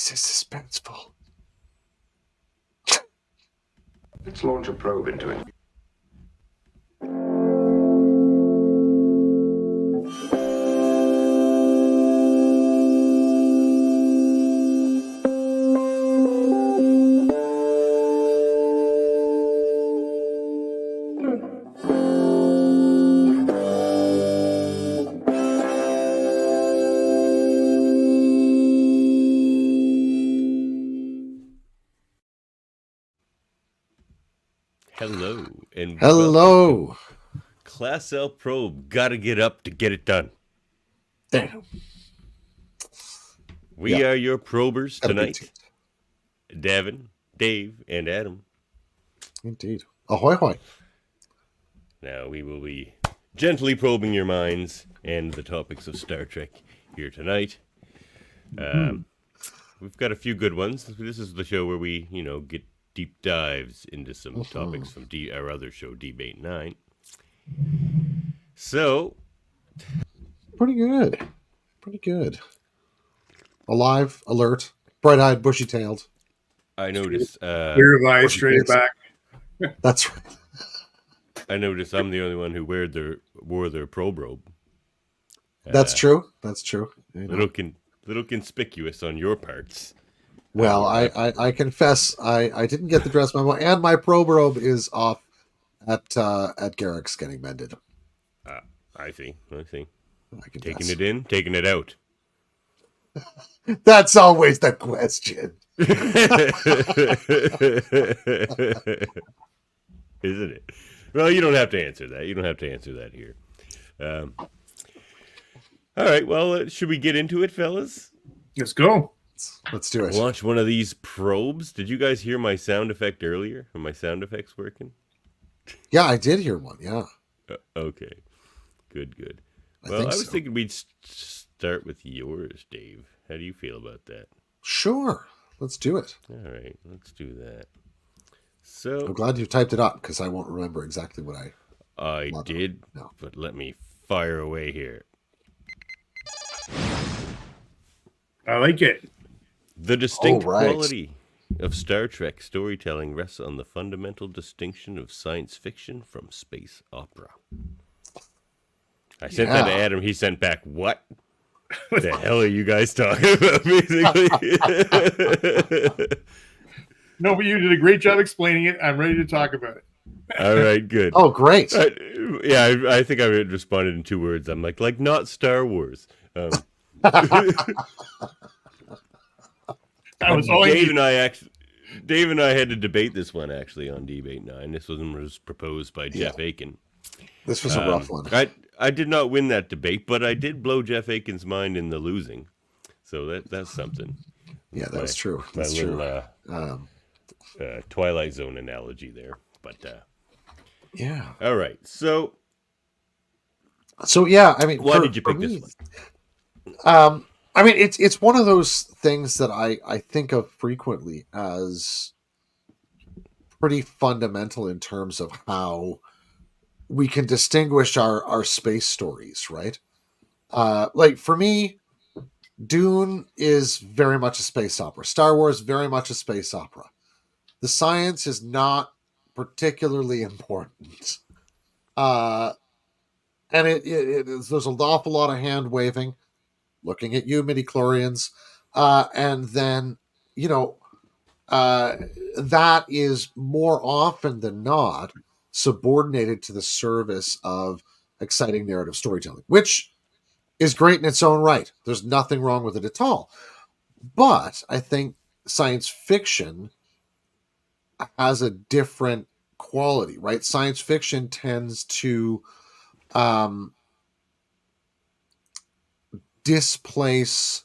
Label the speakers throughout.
Speaker 1: This is suspenseful.
Speaker 2: Let's launch a probe into it.
Speaker 3: Hello and
Speaker 1: Hello.
Speaker 3: Class L probe. Gotta get up to get it done.
Speaker 1: Damn.
Speaker 3: We are your probers
Speaker 1: Gotta be
Speaker 3: tonight. Davan, Dave, and Adam.
Speaker 1: Indeed. Ahoy hoy.
Speaker 3: Now we will be gently probing your minds and the topics of Star Trek here tonight. We've got a few good ones. This is the show where we, get deep dives into some topics from our other show, Debate 9. So,
Speaker 1: Pretty good. Pretty good. Alive, alert, bright-eyed, bushy-tailed.
Speaker 3: I noticed.
Speaker 4: Clear lies straight back.
Speaker 1: That's right.
Speaker 3: I noticed I'm the only one who wore their probe robe.
Speaker 1: That's true. That's true.
Speaker 3: Little conspicuous on your parts.
Speaker 1: Well, I confess I didn't get the dress memo, and my probe robe is off at Garrick's getting mended.
Speaker 3: I see.
Speaker 1: I confess.
Speaker 3: Taking it in, taking it out.
Speaker 1: That's always the question.
Speaker 3: Isn't it? Well, you don't have to answer that. You don't have to answer that here. All right. Well, should we get into it, fellas?
Speaker 4: Let's go.
Speaker 1: Let's do it.
Speaker 3: Launch one of these probes. Did you guys hear my sound effect earlier? Are my sound effects working?
Speaker 1: Yeah, I did hear one. Yeah.
Speaker 3: Okay. Good.
Speaker 1: I
Speaker 3: Well, I was
Speaker 1: so.
Speaker 3: thinking we'd start with yours, Dave. How do you feel about that?
Speaker 1: Sure. Let's do it.
Speaker 3: All right. Let's do that. So
Speaker 1: I'm glad you typed it up because I won't remember exactly what
Speaker 3: I did,
Speaker 1: No.
Speaker 3: but let me fire away here.
Speaker 4: I like it.
Speaker 3: The distinct
Speaker 1: right.
Speaker 3: quality of Star Trek storytelling rests on the fundamental distinction of science fiction from space opera. I sent that to Adam. He sent back, what? The hell are you guys talking about, basically?
Speaker 4: No, but you did a great job explaining it. I'm ready to talk about it.
Speaker 3: All right, good.
Speaker 1: Oh, great.
Speaker 3: I think I responded in 2 words. I'm like not Star Wars.
Speaker 4: That was all
Speaker 3: Dave and I had to debate this one actually on Debate 9. This one was proposed by Jeff Aiken.
Speaker 1: This was a rough one.
Speaker 3: I did not win that debate, but I did blow Jeff Aiken's mind in the losing. So that's something.
Speaker 1: Yeah, that's true. That's
Speaker 3: my
Speaker 1: true.
Speaker 3: Little, Twilight Zone analogy there. But
Speaker 1: yeah.
Speaker 3: All right. So
Speaker 1: yeah, I mean,
Speaker 3: why did you pick this
Speaker 1: one? I mean, it's one of those things that I think of frequently as pretty fundamental in terms of how we can distinguish our space stories, right? Like for me, Dune is very much a space opera. Star Wars, very much a space opera. The science is not particularly important. And there's an awful lot of hand waving, looking at you, midichlorians. And then, that is more often than not subordinated to the service of exciting narrative storytelling, which is great in its own right. There's nothing wrong with it at all. But I think science fiction has a different quality, right? Science fiction tends to displace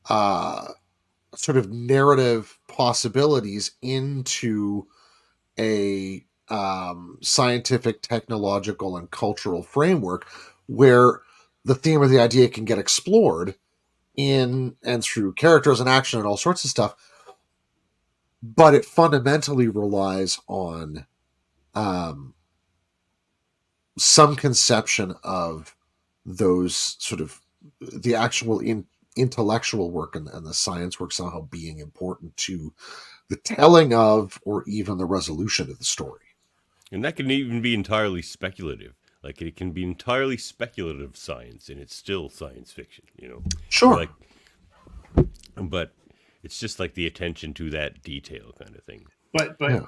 Speaker 1: sort of narrative possibilities into a scientific, technological, and cultural framework where the theme of the idea can get explored in and through characters and action and all sorts of stuff, but it fundamentally relies on some conception of those sort of the actual intellectual work and the science work somehow being important to the telling of or even the resolution of the story.
Speaker 3: And that can even be entirely speculative. Like it can be entirely speculative science, and it's still science fiction.
Speaker 1: Sure.
Speaker 3: Like, but it's just like the attention to that detail kind of thing.
Speaker 4: But
Speaker 1: Yeah.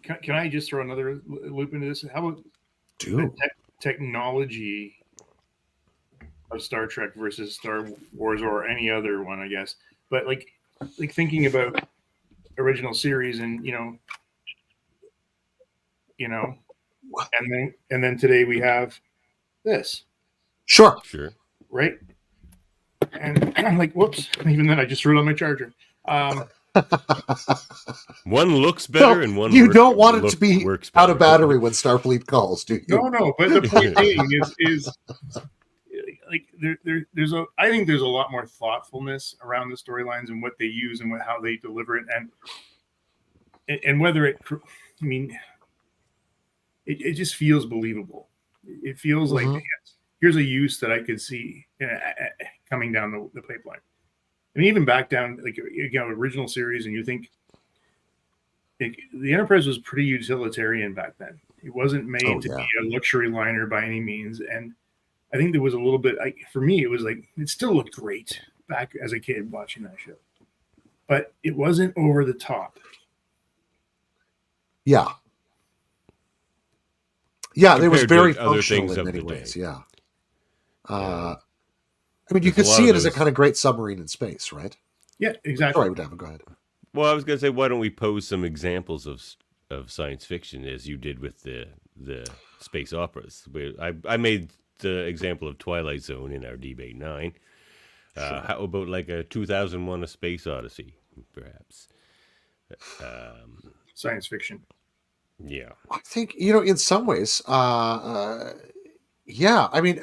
Speaker 4: can I just throw another loop into this? How about
Speaker 1: Do.
Speaker 4: the technology of Star Trek versus Star Wars or any other one, I guess. But like thinking about original series and and then today we have this.
Speaker 1: Sure.
Speaker 4: Right? And I'm like, whoops, even then I just threw it on my charger.
Speaker 3: One looks better and one
Speaker 1: you don't want it to be out of battery when Starfleet calls, do you?
Speaker 4: No, but the point being is like I think there's a lot more thoughtfulness around the storylines and what they use and how they deliver it and whether it just feels believable. It feels like here's a use that I could see coming down the pipeline. And even back down, like, original series, and you think the Enterprise was pretty utilitarian back then. It wasn't made to be a luxury liner by any means. And I think there was a little bit, for me, it was like, it still looked great back as a kid watching that show. But it wasn't over the top.
Speaker 1: Yeah. Yeah, it was very
Speaker 3: other
Speaker 1: functional
Speaker 3: things
Speaker 1: in
Speaker 3: of
Speaker 1: many
Speaker 3: the
Speaker 1: ways.
Speaker 3: day.
Speaker 1: Yeah. I mean, you could
Speaker 3: There's a lot
Speaker 1: see
Speaker 3: of
Speaker 1: it as a
Speaker 3: those-
Speaker 1: kind of great submarine in space, right?
Speaker 4: Yeah, exactly.
Speaker 1: Sorry, Davan, go ahead.
Speaker 3: Well, I was going to say, why don't we pose some examples of science fiction as you did with the space operas? I made the example of Twilight Zone in our debate 9. How about like a 2001: A Space Odyssey, perhaps?
Speaker 4: Science fiction.
Speaker 3: Yeah.
Speaker 1: I think, in some ways, yeah. I mean,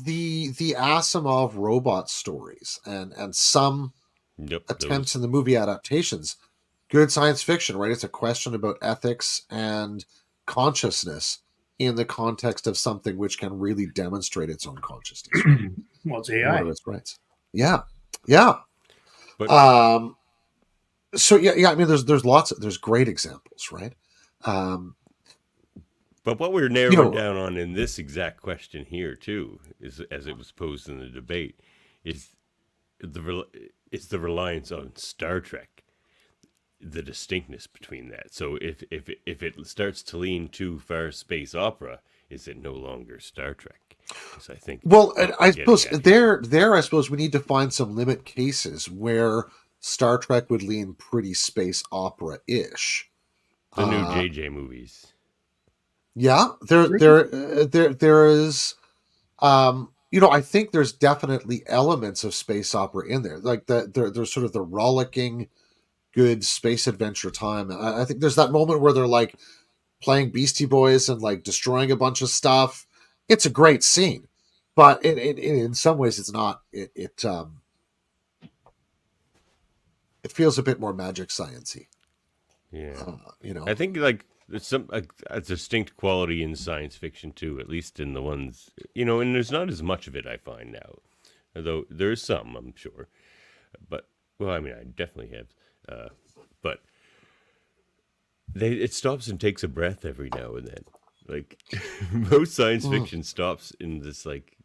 Speaker 1: the Asimov robot stories and some attempts in the movie adaptations, good science fiction, right? It's a question about ethics and consciousness in the context of something which can really demonstrate its own consciousness.
Speaker 4: Well, it's AI.
Speaker 1: Its rights. Yeah. Yeah.
Speaker 3: But
Speaker 1: so yeah. I mean, there's great examples, right?
Speaker 3: But what we're narrowing down on in this exact question here, too, is as it was posed in the debate, is the reliance on Star Trek, the distinctness between that. So if it starts to lean too far space opera, is it no longer Star Trek? I think.
Speaker 1: Well, I suppose I suppose we need to find some limit cases where Star Trek would lean pretty space opera-ish.
Speaker 3: The new JJ movies.
Speaker 1: Yeah, there is. I think there's definitely elements of space opera in there, like there's sort of the rollicking, good space adventure time. I think there's that moment where they're like playing Beastie Boys and like destroying a bunch of stuff. It's a great scene, but in some ways it's not. It feels a bit more magic science-y.
Speaker 3: Yeah,
Speaker 1: I
Speaker 3: think like there's a distinct quality in science fiction too, at least in the ones and there's not as much of it I find now, although there's some, I'm sure. But I definitely have, but it stops and takes a breath every now and then. Like most science fiction stops in this, like,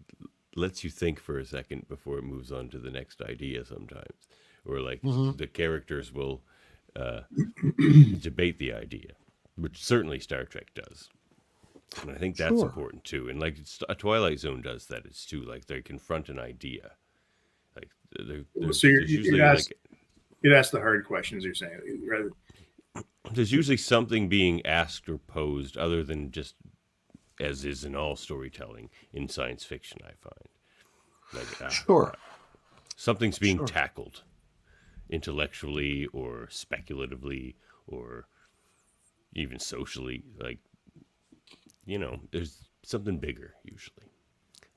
Speaker 3: lets you think for a second before it moves on to the next idea sometimes, or like the characters will debate the idea, which certainly Star Trek does. And I think that's important too. And like a Twilight Zone does that. It's too, like, they confront an idea. Like
Speaker 4: it asks the hard questions, you're saying, rather.
Speaker 3: There's usually something being asked or posed other than just, as is in all storytelling in science fiction, I find. Like, something's being tackled intellectually or speculatively or even socially. Like, there's something bigger usually,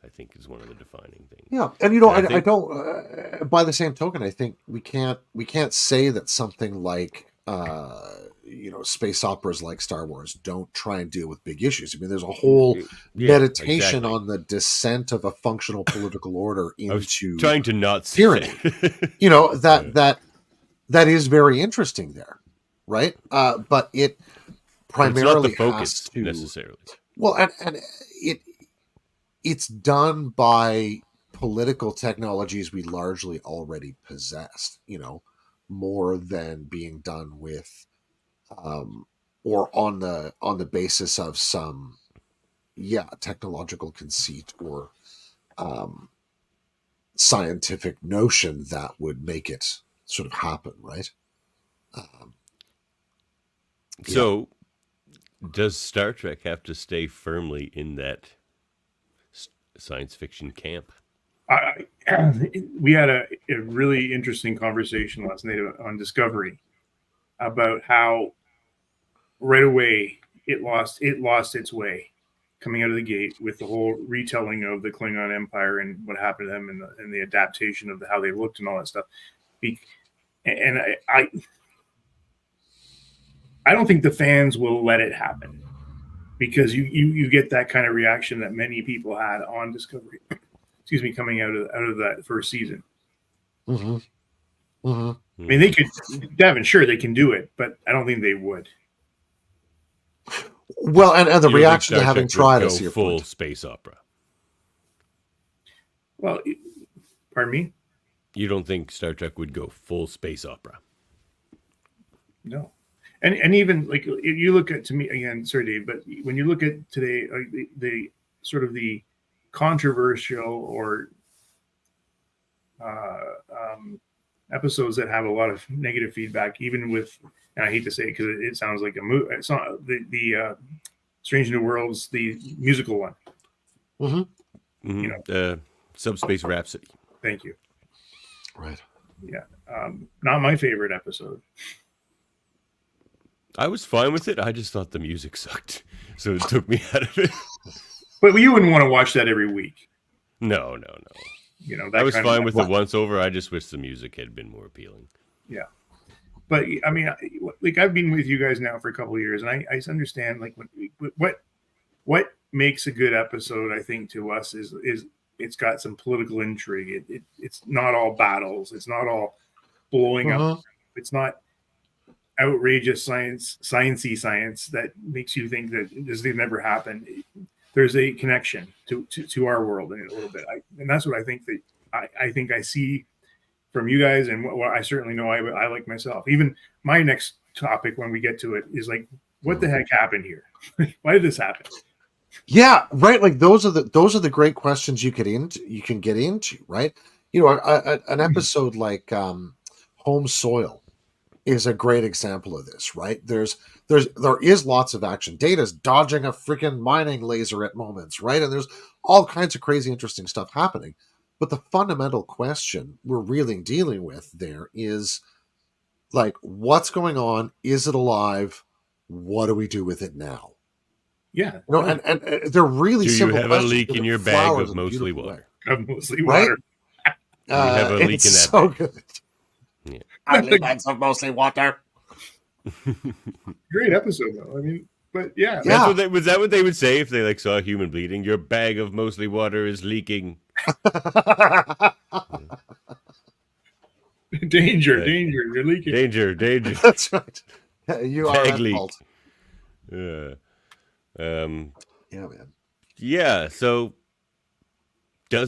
Speaker 3: I think, is one of the defining things.
Speaker 1: Yeah, and I don't. By the same token, I think we can't say that something like space operas like Star Wars don't try and deal with big issues. I mean, there's a whole
Speaker 3: Yeah,
Speaker 1: meditation
Speaker 3: exactly.
Speaker 1: on the descent of a functional political order
Speaker 3: I was
Speaker 1: into
Speaker 3: trying to not say
Speaker 1: tyranny. That is very interesting there, right? But it
Speaker 3: but it's not the
Speaker 1: primarily has
Speaker 3: focus
Speaker 1: to
Speaker 3: necessarily.
Speaker 1: well, and it's done by political technologies we largely already possessed, more than being done with or on the basis of some technological conceit or scientific notion that would make it sort of happen, right?
Speaker 3: So, does Star Trek have to stay firmly in that science fiction camp?
Speaker 4: We had a really interesting conversation last night on Discovery about how right away it lost its way coming out of the gate with the whole retelling of the Klingon Empire and what happened to them and the adaptation of how they looked and all that stuff. And I don't think the fans will let it happen because you get that kind of reaction that many people had on Discovery. Excuse me, coming out of that first season.
Speaker 1: Mm-hmm. Mm-hmm.
Speaker 4: I mean, they could, Davan, sure, they can do it, but I don't think they would.
Speaker 1: Well, and the reaction to having tried
Speaker 3: is full space opera.
Speaker 4: Well, pardon me?
Speaker 3: You don't think Star Trek would go full space opera?
Speaker 4: No. And even like you look at, to me again, sorry, Dave, but when you look at today, the sort of the controversial or episodes that have a lot of negative feedback, even with, and I hate to say it because it sounds like a movie. It's not the Strange New Worlds, the musical one.
Speaker 1: Mm-hmm.
Speaker 3: Mm-hmm. Subspace Rhapsody.
Speaker 4: Thank you.
Speaker 1: Right.
Speaker 4: Yeah. Not my favorite episode.
Speaker 3: I was fine with it. I just thought the music sucked, so it took me out of it.
Speaker 4: But you wouldn't want to watch that every week.
Speaker 3: No.
Speaker 4: That
Speaker 3: I was fine with the once over. I just wish the music had been more appealing.
Speaker 4: Yeah. But I mean, like I've been with you guys now for a couple of years, and I understand like what makes a good episode. I think to us is it's got some political intrigue. It's not all battles. It's not all blowing up. It's not outrageous sciencey science that makes you think that this thing never happened. There's a connection to our world in it a little bit, and that's what I think that I think I see from you guys, and what I certainly know I like myself. Even my next topic when we get to it is like, what the heck happened here? Why did this happen?
Speaker 1: Yeah, right. Like those are the great questions you can get into, right? An episode like Home Soil is a great example of this, right? There is lots of action. Data's dodging a freaking mining laser at moments, right? And there's all kinds of crazy, interesting stuff happening. But the fundamental question we're really dealing with there is like, what's going on? Is it alive? What do we do with it now?
Speaker 4: Yeah.
Speaker 1: And they're really simple questions.
Speaker 3: Do you have a leak in your bag of mostly water?
Speaker 4: Of mostly water.
Speaker 3: Right? You have a leak in that
Speaker 1: so
Speaker 3: bag.
Speaker 1: Good.
Speaker 3: Yeah.
Speaker 1: Bags of mostly water.
Speaker 4: Great episode, though. I mean, but yeah.
Speaker 3: Was that what they would say if they like saw a human bleeding? Your bag of mostly water is leaking.
Speaker 4: Danger, you're leaking.
Speaker 3: Danger.
Speaker 1: That's right. You are at fault.
Speaker 3: Yeah.
Speaker 1: Yeah, man.
Speaker 3: Yeah, so do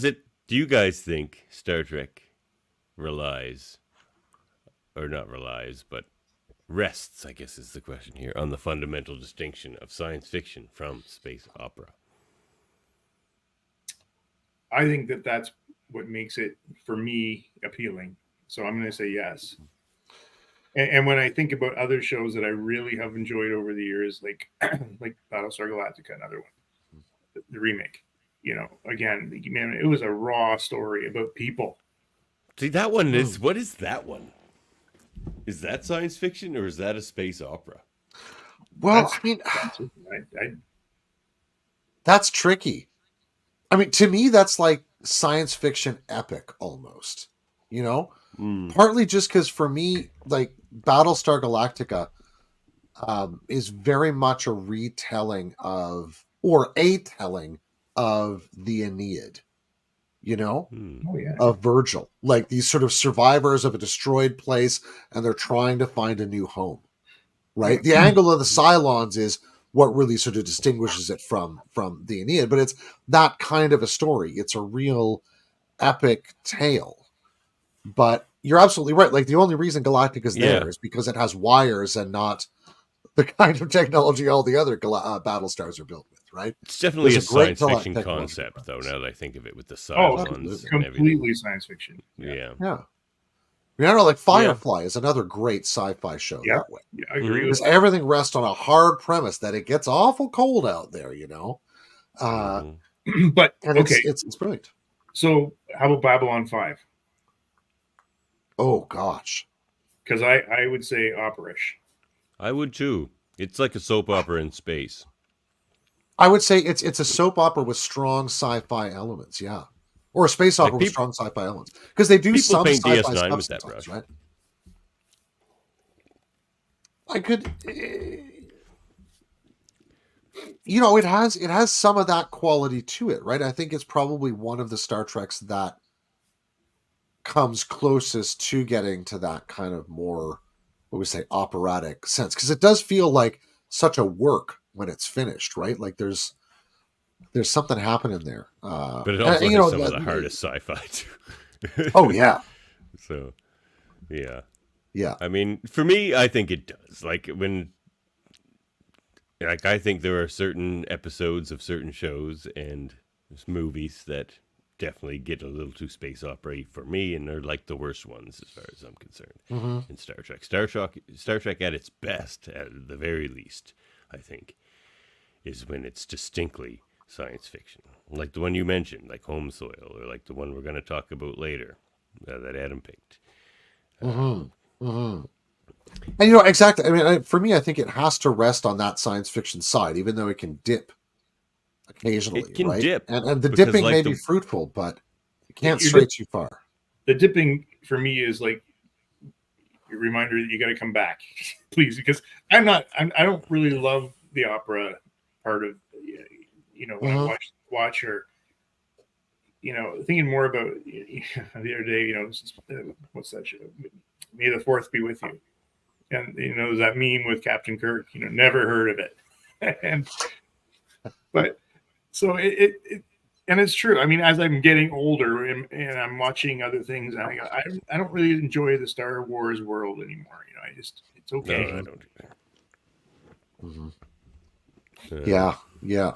Speaker 3: you guys think Star Trek relies, or not relies, but rests, I guess is the question here, on the fundamental distinction of science fiction from space opera?
Speaker 4: I think that's what makes it, for me, appealing. So I'm going to say yes. And when I think about other shows that I really have enjoyed over the years, like Battlestar Galactica, another one, the remake, again, man, it was a raw story about people.
Speaker 3: See, that one is, what is that one? Is that science fiction or is that a space opera?
Speaker 1: Well, that's tricky. I mean, to me, that's like science fiction epic almost, partly just because for me, like Battlestar Galactica is very much a retelling of, or a telling of the Aeneid, you know,
Speaker 4: Oh yeah.
Speaker 1: of Virgil, like these sort of survivors of a destroyed place, and they're trying to find a new home, right? The angle of the Cylons is what really sort of distinguishes it from the Aeneid, but it's that kind of a story. It's a real epic tale. But you're absolutely right. Like, the only reason Galactic is there is because it has wires and not the kind of technology all the other Battlestars are built with, right?
Speaker 3: It's definitely
Speaker 1: There's
Speaker 3: a
Speaker 1: a great
Speaker 3: science fiction
Speaker 1: technological
Speaker 3: concept, though, now that I think of it, with the
Speaker 4: Oh,
Speaker 3: Cylons
Speaker 1: absolutely.
Speaker 3: and everything.
Speaker 4: completely science fiction.
Speaker 3: Yeah.
Speaker 1: Yeah. I mean, I don't know, like Firefly is another great sci-fi show
Speaker 4: Yeah.
Speaker 1: that way.
Speaker 4: Yeah, I agree
Speaker 1: Because
Speaker 4: with
Speaker 1: everything rests on a hard premise that it gets awful cold out there, you know?
Speaker 3: Mhm.
Speaker 4: that. But
Speaker 1: And
Speaker 4: okay,
Speaker 1: it's brilliant.
Speaker 4: so how about Babylon 5?
Speaker 1: Oh, gosh.
Speaker 4: Because I would say opera-ish.
Speaker 3: I would too. It's like a soap opera in space.
Speaker 1: I would say it's a soap opera with strong sci-fi elements, yeah. Or a space opera with strong sci-fi elements. Because they do
Speaker 3: people
Speaker 1: some
Speaker 3: paint
Speaker 1: sci-fi
Speaker 3: DS9
Speaker 1: stuff
Speaker 3: with that
Speaker 1: sometimes,
Speaker 3: brush.
Speaker 1: right? I could, you know, it has some of that quality to it, right? I think it's probably one of the Star Treks that comes closest to getting to that kind of more, what we say, operatic sense, because it does feel like such a work when it's finished, right? Like there's something happening there.
Speaker 3: But it also has some of the hardest sci-fi too.
Speaker 1: Oh yeah.
Speaker 3: So, yeah.
Speaker 1: Yeah.
Speaker 3: I mean, for me, I think it does. Like I think there are certain episodes of certain shows and movies that definitely get a little too space opera for me, and they're like the worst ones as far as I'm concerned in Star Trek. Star Trek at its best, at the very least, I think, is when it's distinctly science fiction, like the one you mentioned, like Home Soil, or like the one we're going to talk about later that Adam picked.
Speaker 1: And you know, exactly. I mean, for me, I think it has to rest on that science fiction side, even though it can dip occasionally.
Speaker 3: It can
Speaker 1: right?
Speaker 3: dip,
Speaker 1: and the
Speaker 3: because,
Speaker 1: dipping
Speaker 3: like,
Speaker 1: may
Speaker 3: the-
Speaker 1: be fruitful, but it can't
Speaker 4: You're
Speaker 1: stray too far.
Speaker 4: The dipping for me is like a reminder that you got to come back, please, because I don't really love the opera part of, you know, when I watch or, you know, thinking more about the other day, you know, what's that show? May the Fourth be with you. And, you know, that meme with Captain Kirk, you know, never heard of it. But so it and it's true. I mean, as I'm getting older and I'm watching other things, I don't really enjoy the Star Wars world anymore. You know, it's okay.
Speaker 3: No, I don't do that.
Speaker 1: Yeah.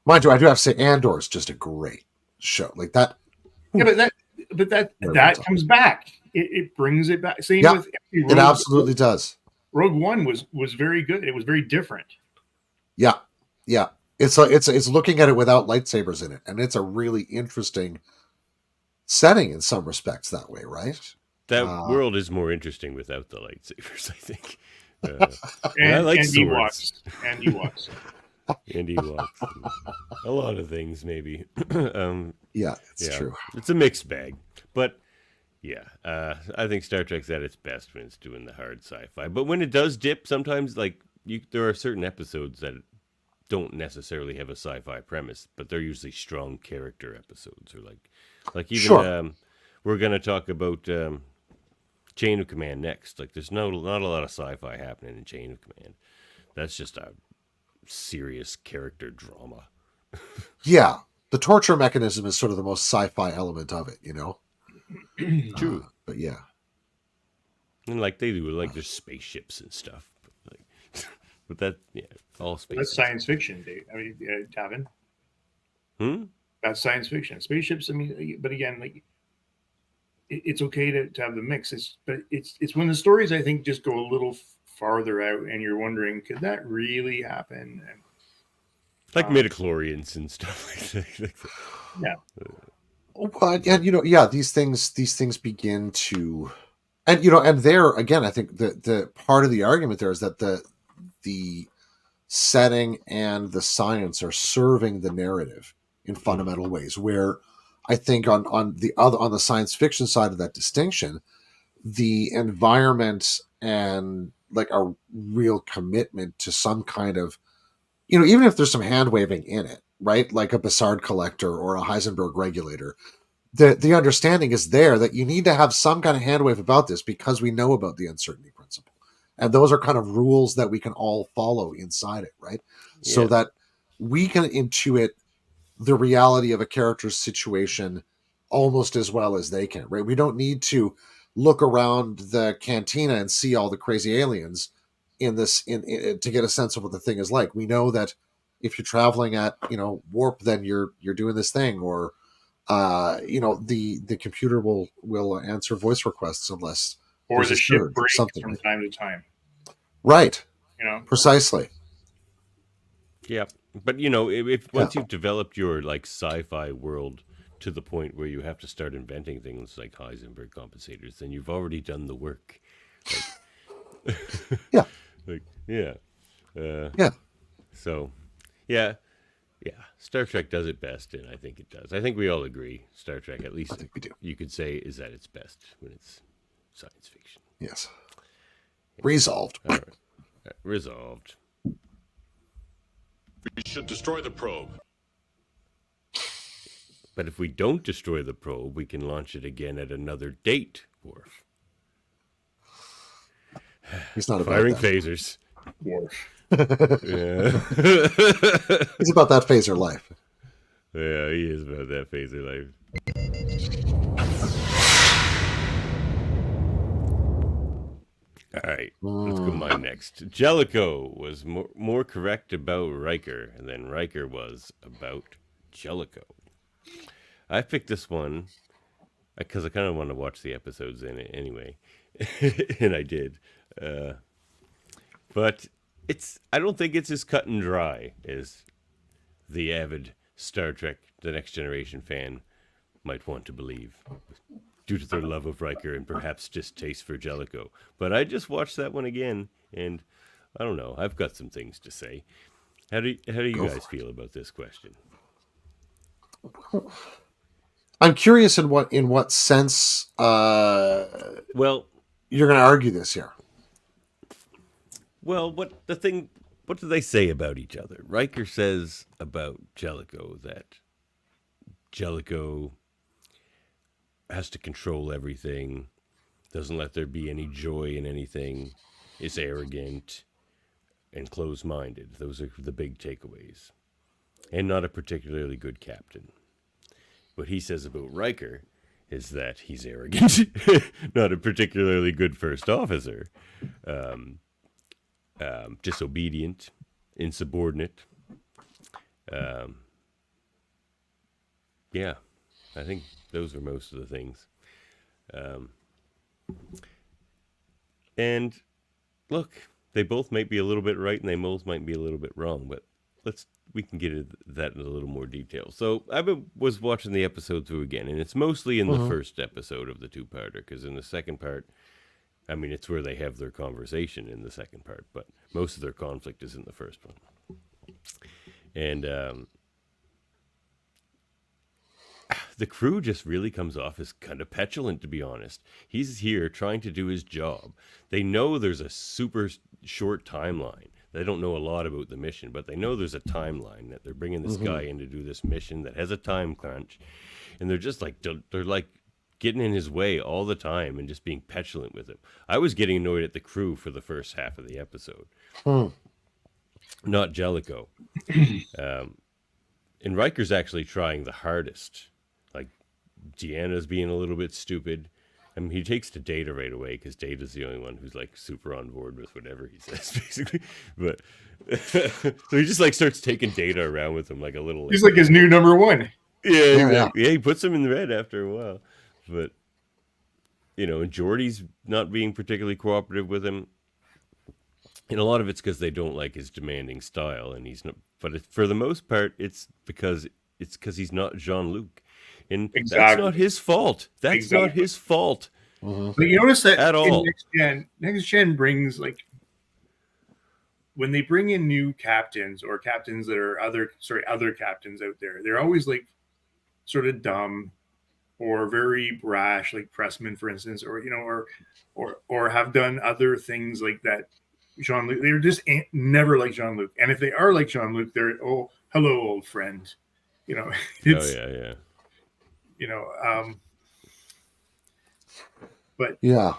Speaker 1: Mind you, I do have to say, Andor's just a great show. Like that.
Speaker 4: Yeah, but that comes back. It brings it back. Same with
Speaker 1: it absolutely does.
Speaker 4: Rogue One was very good. It was very different.
Speaker 1: Yeah. It's looking at it without lightsabers in it, and it's a really interesting setting in some respects that way, right?
Speaker 3: That world is more interesting without the lightsabers, I think. And I like swords.
Speaker 4: And Ewoks.
Speaker 3: And Ewoks. A lot of things, maybe.
Speaker 1: Yeah, it's true.
Speaker 3: It's a mixed bag. But, yeah, I think Star Trek's at its best when it's doing the hard sci-fi. But when it does dip, sometimes, like, there are certain episodes that don't necessarily have a sci-fi premise, but they're usually strong character episodes. Or like even we're going to talk about Chain of Command next. Like, there's not a lot of sci-fi happening in Chain of Command. That's just a serious character drama.
Speaker 1: Yeah, the torture mechanism is sort of the most sci-fi element of it, you know.
Speaker 3: True,
Speaker 1: but yeah,
Speaker 3: and like they do, like there's spaceships and stuff. But that, all space.
Speaker 4: That's science fiction, Dave. I mean, Davan. That's science fiction. Spaceships. I mean, but again, like it's okay to have the mix. It's when the stories, I think, just go a little farther out, and you're wondering, could that really happen? And,
Speaker 3: like midichlorians and stuff like that.
Speaker 4: Yeah.
Speaker 1: And you know, these things begin to, and you know, and there again, I think the part of the argument there is that the setting and the science are serving the narrative in fundamental ways, where I think on the science fiction side of that distinction, the environment and like a real commitment to some kind of, even if there's some hand waving in it, right? Like a Bassard collector or a Heisenberg regulator, the understanding is there that you need to have some kind of hand wave about this because we know about the uncertainty principle. And those are kind of rules that we can all follow inside it, right? So
Speaker 3: Yeah.
Speaker 1: that we can intuit the reality of a character's situation almost as well as they can, right? We don't need to look around the cantina and see all the crazy aliens in this to get a sense of what the thing is like. We know that if you're traveling at warp, then you're doing this thing, or the computer will answer voice requests unless
Speaker 4: Or
Speaker 1: there's
Speaker 4: the
Speaker 1: a
Speaker 4: ship
Speaker 1: surge or
Speaker 4: breaks
Speaker 1: something
Speaker 4: from
Speaker 1: like
Speaker 4: time to time.
Speaker 1: right.
Speaker 4: You
Speaker 1: Precisely.
Speaker 3: Yeah, but if once
Speaker 1: Yeah.
Speaker 3: you've developed your like sci-fi world to the point where you have to start inventing things like Heisenberg compensators, then you've already done the work. Like,
Speaker 1: Yeah.
Speaker 3: like yeah,
Speaker 1: Yeah.
Speaker 3: so yeah, Star Trek does it best, and I think it does. I think we all agree. Star Trek, at least
Speaker 1: I think we do.
Speaker 3: you could say, is at its best when it's science fiction.
Speaker 1: Yes. Resolved.
Speaker 3: All right. Resolved.
Speaker 5: We should destroy the probe.
Speaker 3: But if we don't destroy the probe, we can launch it again at another date, Worf.
Speaker 1: He's not about
Speaker 3: Firing
Speaker 1: that.
Speaker 3: phasers.
Speaker 4: Worf.
Speaker 3: Yeah.
Speaker 1: He's about that phaser life.
Speaker 3: Yeah, he is about that phaser life. All right, let's go mine next. Jellico was more correct about Riker than Riker was about Jellico. I picked this one because I kind of want to watch the episodes in it anyway, and I did. But I don't think it's as cut and dry as the avid Star Trek The Next Generation fan might want to believe, due to their love of Riker and perhaps distaste for Jellico. But I just watched that one again, and I don't know. I've got some things to say. How do you guys feel about this question?
Speaker 1: I'm curious in what sense
Speaker 3: Well,
Speaker 1: you're going to argue this here.
Speaker 3: Well, what do they say about each other? Riker says about Jellico that Jellico has to control everything, doesn't let there be any joy in anything, is arrogant and closed-minded. Those are the big takeaways. And not a particularly good captain. What he says about Riker is that he's arrogant, not a particularly good first officer. Disobedient, insubordinate. Yeah, I think those are most of the things. And look, they both might be a little bit right and they both might be a little bit wrong, but we can get into that in a little more detail. So I was watching the episode through again, and it's mostly in the first episode of the two-parter, because in the second part, I mean, it's where they have their conversation in the second part, but most of their conflict is in the first one. And the crew just really comes off as kind of petulant, to be honest. He's here trying to do his job. They know there's a super short timeline. They don't know a lot about the mission, but they know there's a timeline, that they're bringing this guy in to do this mission that has a time crunch. And they're just like, they're like getting in his way all the time and just being petulant with him. I was getting annoyed at the crew for the first half of the episode. Not Jellico. And Riker's actually trying the hardest. Like, Deanna's being a little bit stupid. I mean, he takes to Data right away, because Data's the only one who's like super on board with whatever he says, basically. But so he just like starts taking Data around with him like a little.
Speaker 4: He's like his new number one.
Speaker 3: Yeah, exactly. Yeah, he puts him in the red after a while. But and Geordi's not being particularly cooperative with him. And a lot of it's because they don't like his demanding style, and he's not. But for the most part, it's because he's not Jean-Luc. And that's not his fault. That's not his fault.
Speaker 4: But you notice that
Speaker 3: at all.
Speaker 4: Next Gen brings, like, when they bring in new captains or captains that are other captains out there, they're always like sort of dumb, or very brash, like Pressman, for instance, or or have done other things like that. Jean-Luc, they're just never like Jean-Luc, and if they are like Jean-Luc, they're hello, old friend.
Speaker 3: Oh
Speaker 4: It's
Speaker 3: yeah.
Speaker 4: you know, but
Speaker 1: Yeah.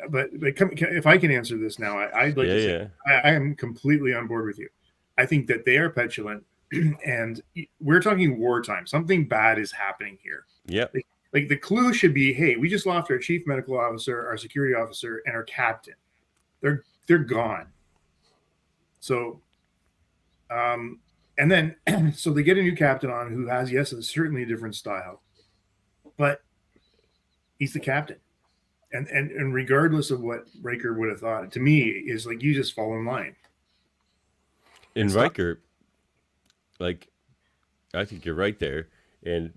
Speaker 4: if I can answer this now, I'd like to say
Speaker 3: Yeah.
Speaker 4: I am completely on board with you. I think that they are petulant, and we're talking wartime. Something bad is happening here.
Speaker 3: Yep.
Speaker 4: Like the clue should be, hey, we just lost our chief medical officer, our security officer, and our captain. They're gone. So, and then so they get a new captain on who has, yes, certainly a different style, but he's the captain. And regardless of what Riker would have thought, to me, is like you just fall in line.
Speaker 3: In Riker, like, I think you're right there. And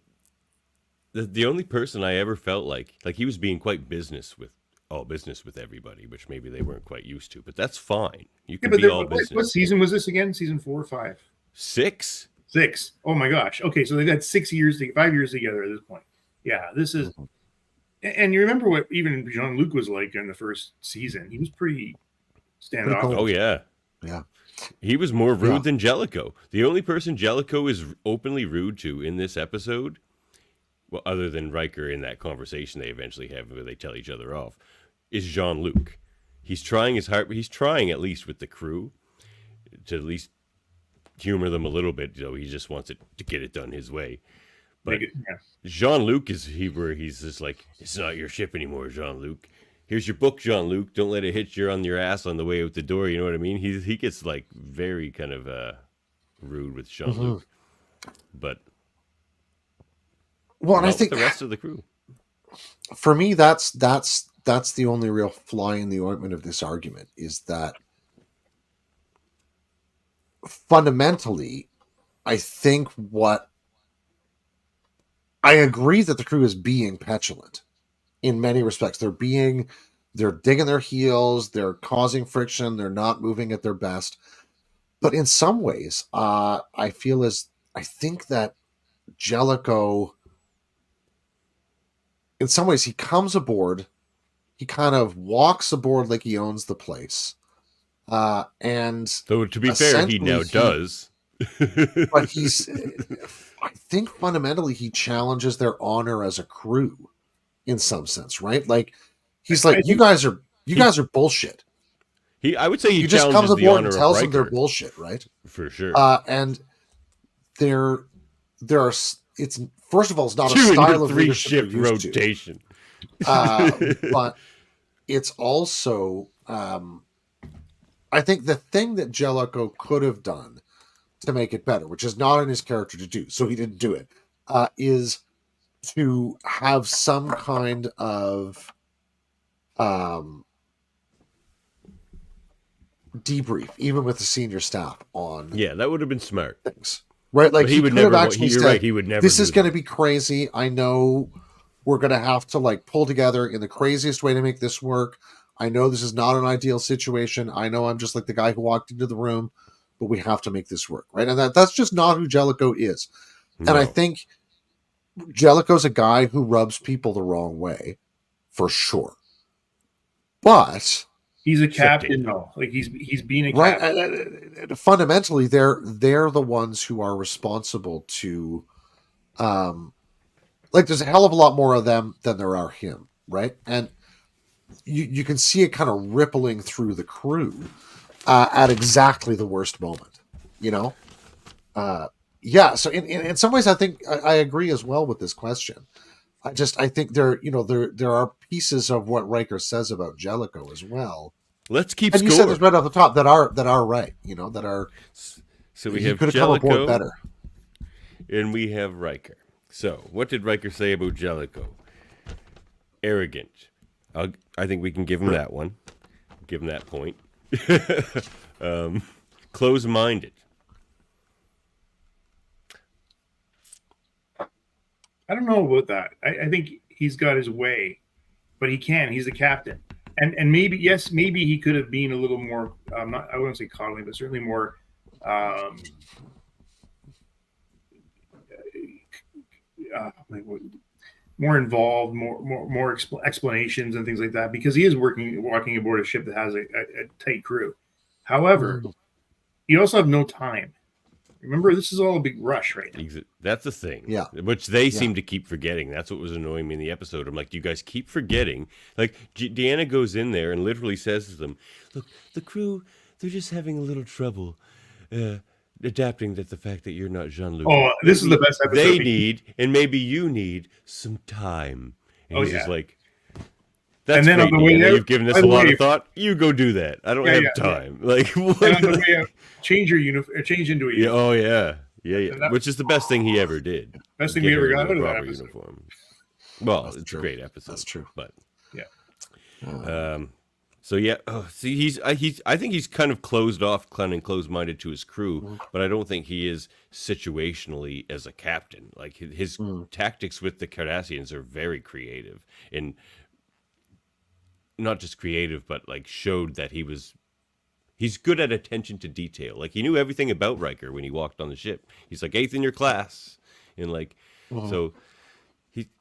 Speaker 3: the only person I ever felt like he was being quite business with everybody, which maybe they weren't quite used to, but that's fine. You can be all business.
Speaker 4: What season was this again? Season 4 or 5?
Speaker 3: 6.
Speaker 4: 6. Oh my gosh. Okay, so they've had 5 years together at this point. Yeah, this is. And you remember what even Jean-Luc was like in the first season? He was pretty standoff.
Speaker 3: Oh yeah.
Speaker 1: Yeah.
Speaker 3: He was more rude than Jellico. The only person Jellico is openly rude to in this episode, well, other than Riker in that conversation they eventually have where they tell each other off, is Jean-Luc. He's trying his heart. He's trying at least with the crew to at least humor them a little bit. He just wants it to get it done his way. But Jean-Luc is where he's just like, it's not your ship anymore, Jean-Luc. Here's your book, Jean-Luc. Don't let it hit you on your ass on the way out the door. You know what I mean? He gets like very kind of rude with Jean-Luc. But
Speaker 1: well, and I think
Speaker 3: the rest of the crew.
Speaker 1: For me, that's the only real fly in the ointment of this argument is that fundamentally, I think I agree that the crew is being petulant in many respects. They're digging their heels, they're causing friction, they're not moving at their best. But in some ways, I think that Jellico, in some ways, he comes aboard, he kind of walks aboard like he owns the place. And
Speaker 3: though to be fair, he now does.
Speaker 1: But I think fundamentally he challenges their honor as a crew in some sense, right? Like he's like, you guys are bullshit.
Speaker 3: I would say he
Speaker 1: just comes aboard and tells them they're bullshit, right?
Speaker 3: For sure.
Speaker 1: And there are, it's first of all, it's not a style of leadership
Speaker 3: rotation.
Speaker 1: But it's also, I think the thing that Jellico could have done to make it better, which is not in his character to do, so he didn't do it, is to have some kind of debrief, even with the senior staff on.
Speaker 3: Yeah, that would have been smart.
Speaker 1: Things. Right? Like
Speaker 3: he would
Speaker 1: never.
Speaker 3: You're right. He would never.
Speaker 1: This is going to be crazy. I know we're going to have to like pull together in the craziest way to make this work. I know this is not an ideal situation. I know I'm just like the guy who walked into the room, but we have to make this work, right? And that's just not who Jellico is. No. And I think Jellico's a guy who rubs people the wrong way, for sure. But
Speaker 4: he's a captain, though. Like he's being a captain.
Speaker 1: Right. Fundamentally, they're the ones who are responsible to, like there's a hell of a lot more of them than there are him, right? And you can see it kind of rippling through the crew at exactly the worst moment, you know? Yeah. So in some ways, I think I agree as well with this question. I think there are pieces of what Riker says about Jellico as well.
Speaker 3: Let's keep.
Speaker 1: And you said this right off the top that are right. That are.
Speaker 3: So we have Jellico better, and we have Riker. So what did Riker say about Jellico? Arrogant. I think we can give him that one. Give him that point. Close-minded.
Speaker 4: I don't know about that. I think he's got his way, but he can. He's the captain, and maybe he could have been a little more. I wouldn't say coddling, but certainly more. more involved, more explanations and things like that, because he is walking aboard a ship that has a tight crew. However, you also have no time. Remember, this is all a big rush right now.
Speaker 3: That's the thing.
Speaker 1: Yeah.
Speaker 3: Which they seem to keep forgetting. That's what was annoying me in the episode. I'm like, you guys keep forgetting. Like, Deanna goes in there and literally says to them, look, the crew, they're just having a little trouble adapting to the fact that you're not Jean-Luc.
Speaker 4: Oh, this is the best episode.
Speaker 3: They need, and maybe you need, some time. And he's just like, that's great, on the way out, you've given us a lot of thought. You go do that. I don't have time. Like, what?
Speaker 4: And on the way out, change your uniform, change into a uniform.
Speaker 3: Oh, yeah. Yeah. Which is the best thing he ever did.
Speaker 4: Best thing we ever got out of that episode.
Speaker 3: Uniform. Well,
Speaker 1: That's
Speaker 3: it's
Speaker 1: true.
Speaker 3: a great episode.
Speaker 1: That's true.
Speaker 3: But
Speaker 1: Yeah.
Speaker 3: so yeah, see, I think he's kind of closed off, kind of closed-minded to his crew, but I don't think he is situationally as a captain. Like his tactics with the Cardassians are very creative, and not just creative, but like showed that he's good at attention to detail. Like he knew everything about Riker when he walked on the ship. He's like 8th in your class, and like so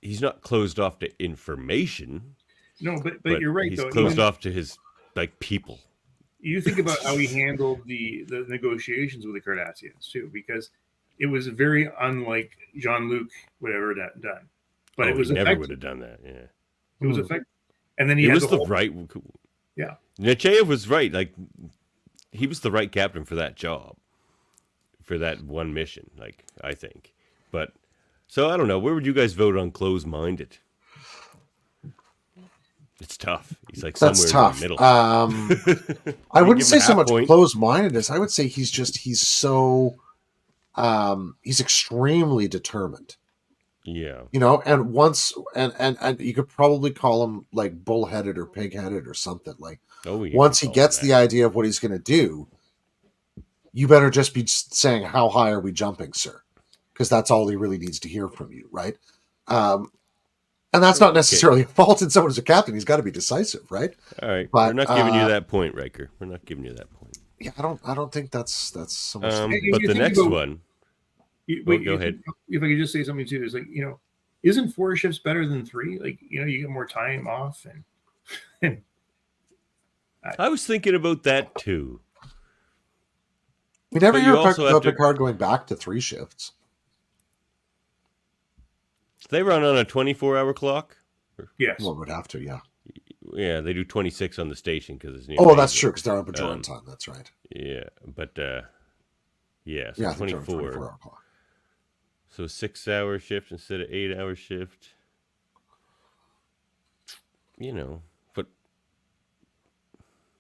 Speaker 3: he's not closed off to information.
Speaker 4: No, but you're right.
Speaker 3: He's
Speaker 4: though.
Speaker 3: closed off to his like people.
Speaker 4: You think about how he handled the negotiations with the Cardassians too, because it was very unlike Jean-Luc would ever done. But it was
Speaker 3: he never
Speaker 4: effective.
Speaker 3: would have done that. Yeah,
Speaker 4: it was effective. And then
Speaker 3: it was the right.
Speaker 4: Yeah,
Speaker 3: Nechayev was right. Like he was the right captain for that job, for that one mission. Like I think, but so I don't know. Where would you guys vote on closed-minded? It's tough. He's like somewhere
Speaker 1: That's tough.
Speaker 3: in the
Speaker 1: I wouldn't say so much closed-mindedness. I would say he's so he's extremely determined.
Speaker 3: Yeah.
Speaker 1: You know, and once and you could probably call him like bullheaded or pig-headed or something. Like once he gets the idea of what he's going to do, you better just be saying, "How high are we jumping, sir?" Because that's all he really needs to hear from you, right? And that's not necessarily a fault in someone who's a captain. He's got to be decisive, right?
Speaker 3: All right,
Speaker 1: but,
Speaker 3: we're not giving you that point, Riker. We're not giving you that point.
Speaker 1: Yeah, I don't think that's so much.
Speaker 3: But the next one. Go ahead.
Speaker 4: If I could just say something too, is like, you know, isn't 4 shifts better than 3? Like, you know, you get more time off, and
Speaker 3: I was thinking about that too.
Speaker 1: We never hear about Picard going back to 3 shifts.
Speaker 3: They run on a 24-hour clock?
Speaker 4: Yes.
Speaker 1: One would have to, yeah.
Speaker 3: Yeah, they do 26 on the station because it's near.
Speaker 1: Oh, that's true, because they're on Bajoran time. That's right.
Speaker 3: Yeah, but so
Speaker 1: yeah,
Speaker 3: 24.
Speaker 1: 24-hour clock.
Speaker 3: So 6-hour shift instead of 8-hour shift. You know, but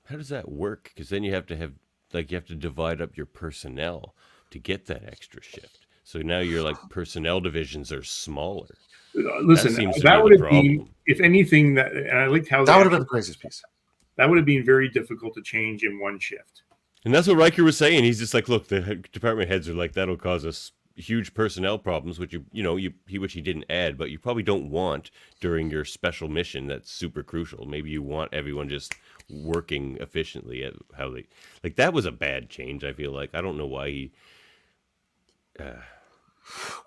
Speaker 3: how does that work? Because then you have to divide up your personnel to get that extra shift. So now your like personnel divisions are smaller.
Speaker 4: Listen, that would have been, if anything, and I liked how
Speaker 1: that would have been the craziest piece.
Speaker 4: That would have been very difficult to change in one shift.
Speaker 3: And that's what Riker was saying. He's just like, look, the department heads are like, that'll cause us huge personnel problems, which which he didn't add, but you probably don't want during your special mission that's super crucial. Maybe you want everyone just working efficiently at how they like. That was a bad change. I feel like I don't know why he.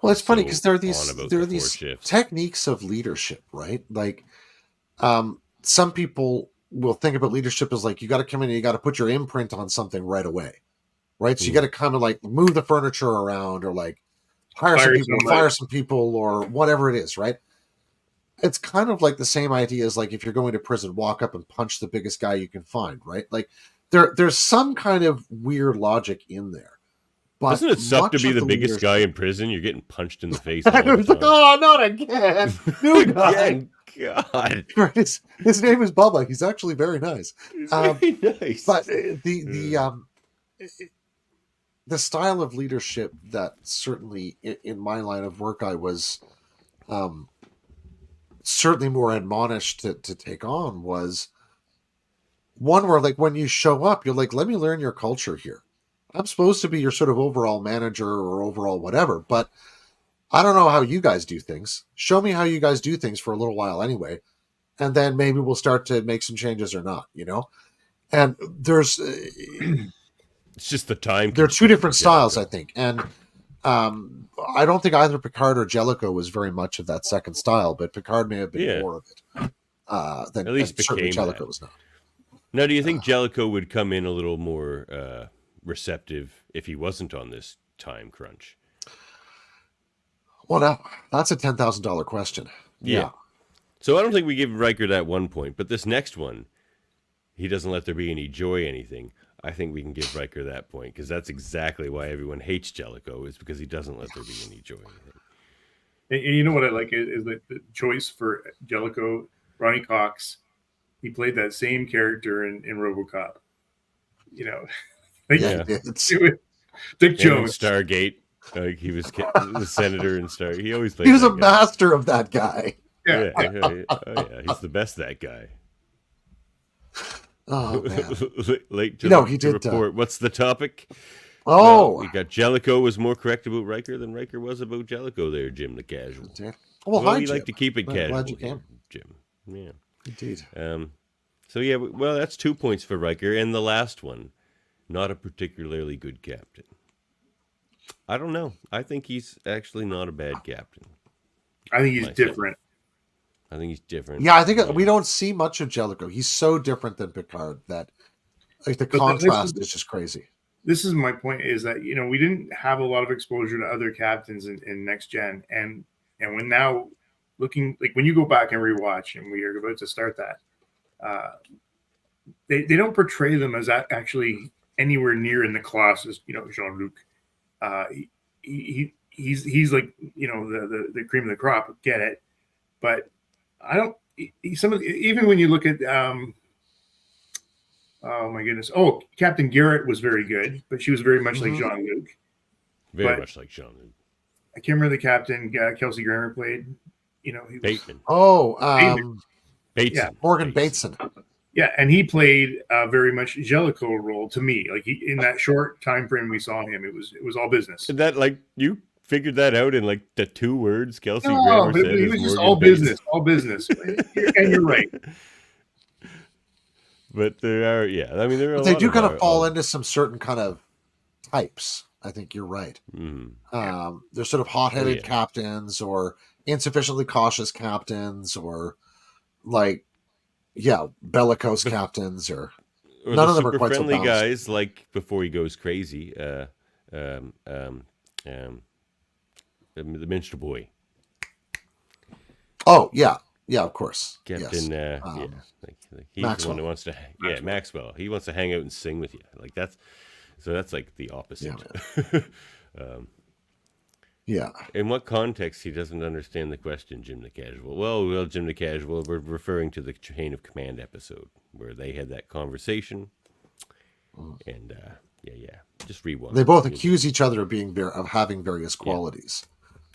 Speaker 1: Well, it's funny because there are these techniques of leadership, right? Like, some people will think about leadership as like you got to come in and you got to put your imprint on something right away, right? So you got to kind of like move the furniture around or like fire some people or whatever it is, right? It's kind of like the same idea as like if you're going to prison, walk up and punch the biggest guy you can find, right? Like there's some kind of weird logic in there. But
Speaker 3: doesn't it suck to be the biggest guy in prison? You're getting punched in the face.
Speaker 1: I was like, oh, not again. New guy.
Speaker 3: God.
Speaker 1: Right, his name is Bubba. He's actually very nice.
Speaker 3: Very nice.
Speaker 1: But the style of leadership that certainly in my line of work I was certainly more admonished to take on was one where like when you show up, you're like, let me learn your culture here. I'm supposed to be your sort of overall manager or overall whatever, but I don't know how you guys do things. Show me how you guys do things for a little while anyway, and then maybe we'll start to make some changes or not, you know? And there's...
Speaker 3: it's just the time.
Speaker 1: There are 2 different styles, I think. And I don't think either Picard or Jellico was very much of that second style, but Picard may have been more of it. Than
Speaker 3: At least
Speaker 1: certainly
Speaker 3: became
Speaker 1: Jellico
Speaker 3: that.
Speaker 1: was not.
Speaker 3: Now, do you think Jellico would come in a little more receptive if he wasn't on this time crunch?
Speaker 1: Well, now that's a $10,000 question. Yeah.
Speaker 3: So I don't think we give Riker that 1 point, but this next one, he doesn't let there be any joy, anything. I think we can give Riker that point because that's exactly why everyone hates Jellico, is because he doesn't let there be any joy.
Speaker 4: And you know what I like is the choice for Jellico, Ronnie Cox. He played that same character in RoboCop. You know, like, Dick Jones,
Speaker 3: Stargate. Like he was the senator in Stargate. He always played.
Speaker 1: He was a master of that guy.
Speaker 3: Yeah. He's the best. That guy.
Speaker 1: Oh man!
Speaker 3: Late to
Speaker 1: he did
Speaker 3: report. What's the topic?
Speaker 1: Oh,
Speaker 3: we got Jellico was more correct about Riker than Riker was about Jellico. There, Jim the casual.
Speaker 1: Well,
Speaker 3: we like to keep it casual.
Speaker 1: Glad you came,
Speaker 3: Jim. Yeah,
Speaker 1: indeed.
Speaker 3: So yeah, well, that's 2 points for Riker, and the last one, not a particularly good captain. I don't know. I think he's actually not a bad captain.
Speaker 4: I think he's different.
Speaker 3: I think he's different.
Speaker 1: Yeah, I think we don't see much of Jellico. He's so different than Picard that the contrast is just crazy.
Speaker 4: This is my point: is that we didn't have a lot of exposure to other captains in Next Gen, and when now looking like when you go back and rewatch, and we are about to start that, they don't portray them as actually anywhere near in the class as Jean-Luc. He's like the cream of the crop. Get it, but I don't. Even when you look at oh my goodness, Captain Garrett was very good, but she was very much like Jean-Luc.
Speaker 3: Very much like Jean-Luc.
Speaker 4: I can't remember the captain Kelsey Grammer played. He was,
Speaker 3: Bateman.
Speaker 1: Bateson.
Speaker 4: Yeah,
Speaker 1: Morgan Bateson.
Speaker 4: Yeah, and he played very much Jellico role to me. Like in that short time frame we saw him, it was all business.
Speaker 3: And that you figured that out in like the 2 words Kelsey Grammer said.
Speaker 4: He was just all business, and you're right.
Speaker 3: But there are, there are.
Speaker 1: They do kind of fall into some certain kind of types. I think you're right.
Speaker 3: Mm-hmm.
Speaker 1: They're sort of hot-headed captains, or insufficiently cautious captains, or bellicose captains, or none of them are quite
Speaker 3: friendly
Speaker 1: so
Speaker 3: guys. Like before he goes crazy, the Minster Boy.
Speaker 1: Oh yeah, of course.
Speaker 3: Captain,
Speaker 1: yes.
Speaker 3: He's Maxwell. The one who wants to. Yeah, Maxwell. He wants to hang out and sing with you. Like that's like the opposite.
Speaker 1: Yeah.
Speaker 3: In what context he doesn't understand the question, Jim the Casual? Well, Jim the Casual. We're referring to the Chain of Command episode where they had that conversation, and just rewind.
Speaker 1: They both accuse each other of having various qualities.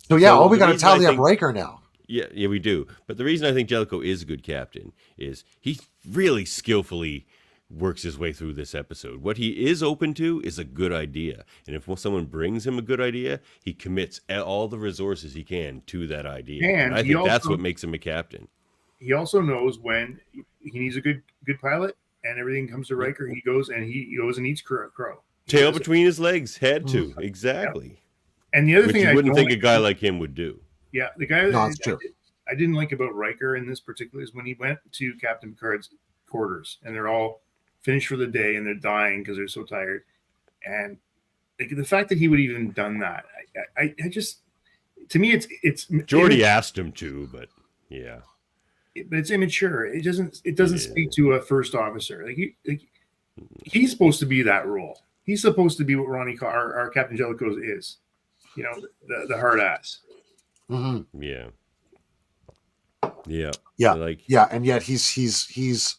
Speaker 1: So we got to tally up Riker now.
Speaker 3: Yeah, we do. But the reason I think Jellico is a good captain is he really skillfully works his way through this episode. What he is open to is a good idea. And if someone brings him a good idea, he commits all the resources he can to that idea. And I think that's what makes him a captain.
Speaker 4: He also knows when he needs a good pilot and everything comes to Riker, he goes and eats crow.
Speaker 3: Tail between his legs, had to. Exactly.
Speaker 4: Yep. And the other thing
Speaker 3: you wouldn't think a guy like him would do.
Speaker 4: Yeah, the guy I didn't like about Riker in this particular is when he went to Captain Picard's quarters and they're all finished for the day and they're dying because they're so tired. And the fact that he would even done that, I just, to me, it's
Speaker 3: Geordi asked him to, but yeah,
Speaker 4: but it's immature. It doesn't speak to a first officer. He's supposed to be that role. He's supposed to be what our Captain Jellico is, the hard ass.
Speaker 1: Mm-hmm.
Speaker 3: Yeah.
Speaker 1: And yet he's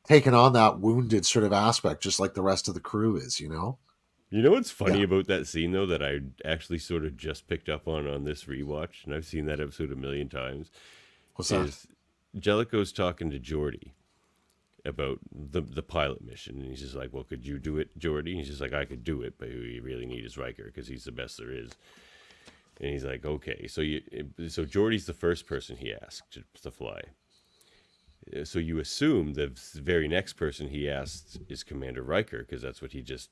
Speaker 1: taken on that wounded sort of aspect, just like the rest of the crew is. You know
Speaker 3: what's funny about that scene though that I actually sort of just picked up on this rewatch, and I've seen that episode a million times.
Speaker 1: What's that?
Speaker 3: Jellico's talking to Geordi about the pilot mission, and he's just like, "Well, could you do it, Geordi?" And he's just like, "I could do it, but who you really need is Riker because he's the best there is." And he's like, "Okay, so Geordi's the first person he asked to fly. So you assume the very next person he asked is Commander Riker because that's what he just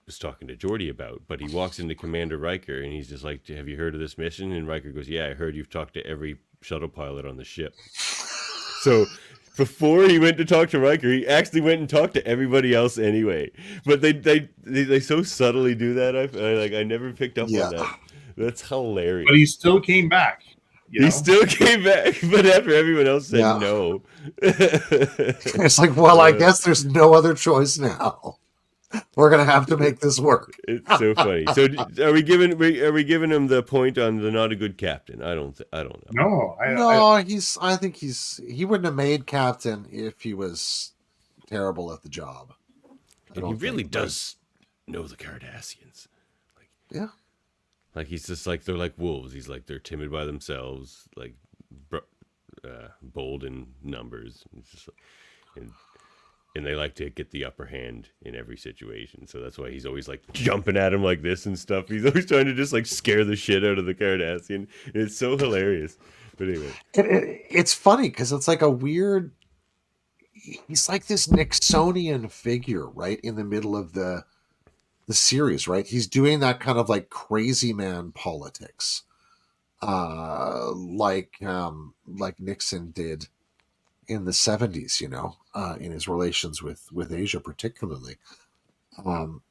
Speaker 3: was talking to Geordi about. But he walks into Commander Riker and he's just like, "Have you heard of this mission?" And Riker goes, "Yeah, I heard you've talked to every shuttle pilot on the ship." So before he went to talk to Riker, he actually went and talked to everybody else anyway. But they so subtly do that. I never picked up on that. That's hilarious.
Speaker 4: But he still came back.
Speaker 3: He still came back, but after everyone else said no.
Speaker 1: It's like, well, I guess there's no other choice now. We're gonna have to make this work.
Speaker 3: It's so funny. So, are we giving him the point on the not a good captain? I don't know.
Speaker 4: No,
Speaker 1: I think he wouldn't have made captain if he was terrible at the job.
Speaker 3: And he really does know the Cardassians.
Speaker 1: Yeah.
Speaker 3: Like he's just like they're like wolves. He's like they're timid by themselves, like bold in numbers. It's just like, and they like to get the upper hand in every situation. So that's why he's always like jumping at him like this and stuff. He's always trying to just like scare the shit out of the Cardassian. It's so hilarious. But anyway,
Speaker 1: it's funny because it's like a weird. He's like this Nixonian figure, right in the middle of the series, right? He's doing that kind of like crazy man politics, like Nixon did in the 70s, in his relations with Asia particularly, and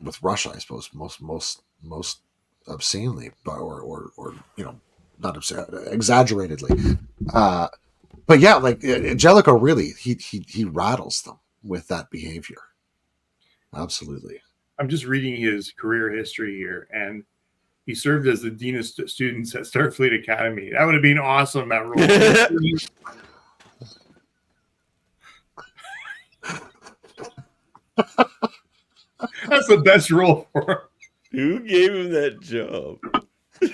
Speaker 1: with Russia, I suppose most obscenely, or not exaggeratedly, but yeah, like Jellico really he rattles them with that behavior. Absolutely.
Speaker 4: I'm just reading his career history here, and he served as the dean of students at Starfleet Academy. That would have been awesome, that role. That's the best role for him.
Speaker 3: Who gave him that job?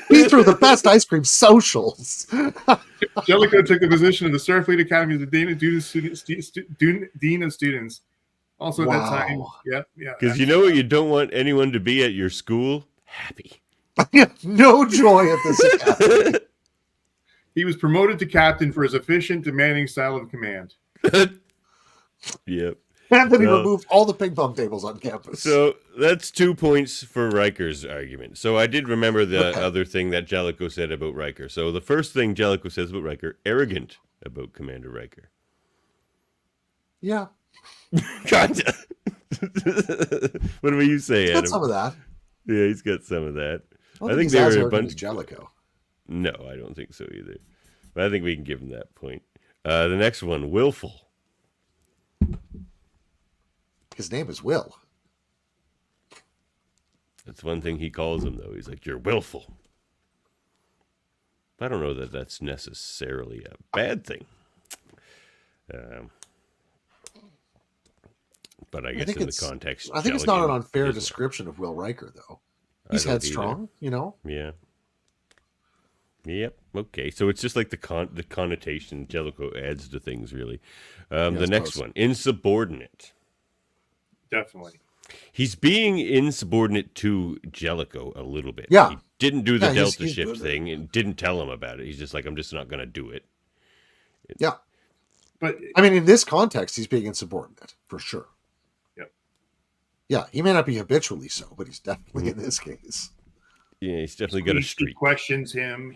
Speaker 1: He threw the best ice cream socials.
Speaker 4: Jellico took the position of the Starfleet Academy as the dean of students. Also at that time, yeah.
Speaker 3: Because you know what you don't want anyone to be at your school? Happy.
Speaker 1: No joy at this academy.
Speaker 4: He was promoted to captain for his efficient, demanding style of command.
Speaker 3: Yep.
Speaker 1: And then he removed all the ping pong tables on campus.
Speaker 3: So that's 2 points for Riker's argument. So I did remember the other thing that Jellico said about Riker. So the first thing Jellico says about Riker, arrogant about Commander Riker.
Speaker 1: Yeah.
Speaker 3: Kinda. What do you say, Adam?
Speaker 1: Got some of that.
Speaker 3: Yeah, he's got some of that.
Speaker 1: I think they were a bunch of Jellico.
Speaker 3: No, I don't think so either. But I think we can give him that point. The next one, willful.
Speaker 1: His name is Will.
Speaker 3: That's one thing he calls him, though. He's like, "You're willful." I don't know that that's necessarily a bad thing. But I guess in the context,
Speaker 1: I think it's not an unfair description of Will Riker, though. He's headstrong,
Speaker 3: Yeah. Yep. Okay. So it's just like the connotation Jellico adds to things, really. The next one, insubordinate.
Speaker 4: Definitely.
Speaker 3: He's being insubordinate to Jellico a little bit.
Speaker 1: Yeah.
Speaker 3: He didn't do the Delta shift thing and didn't tell him about it. He's just like, I'm just not going to do it.
Speaker 1: Yeah. But I mean, in this context, he's being insubordinate for sure.
Speaker 4: Yep.
Speaker 1: Yeah. He may not be habitually so, but he's definitely in this case.
Speaker 3: Yeah. He's definitely got a streak.
Speaker 4: He questions him.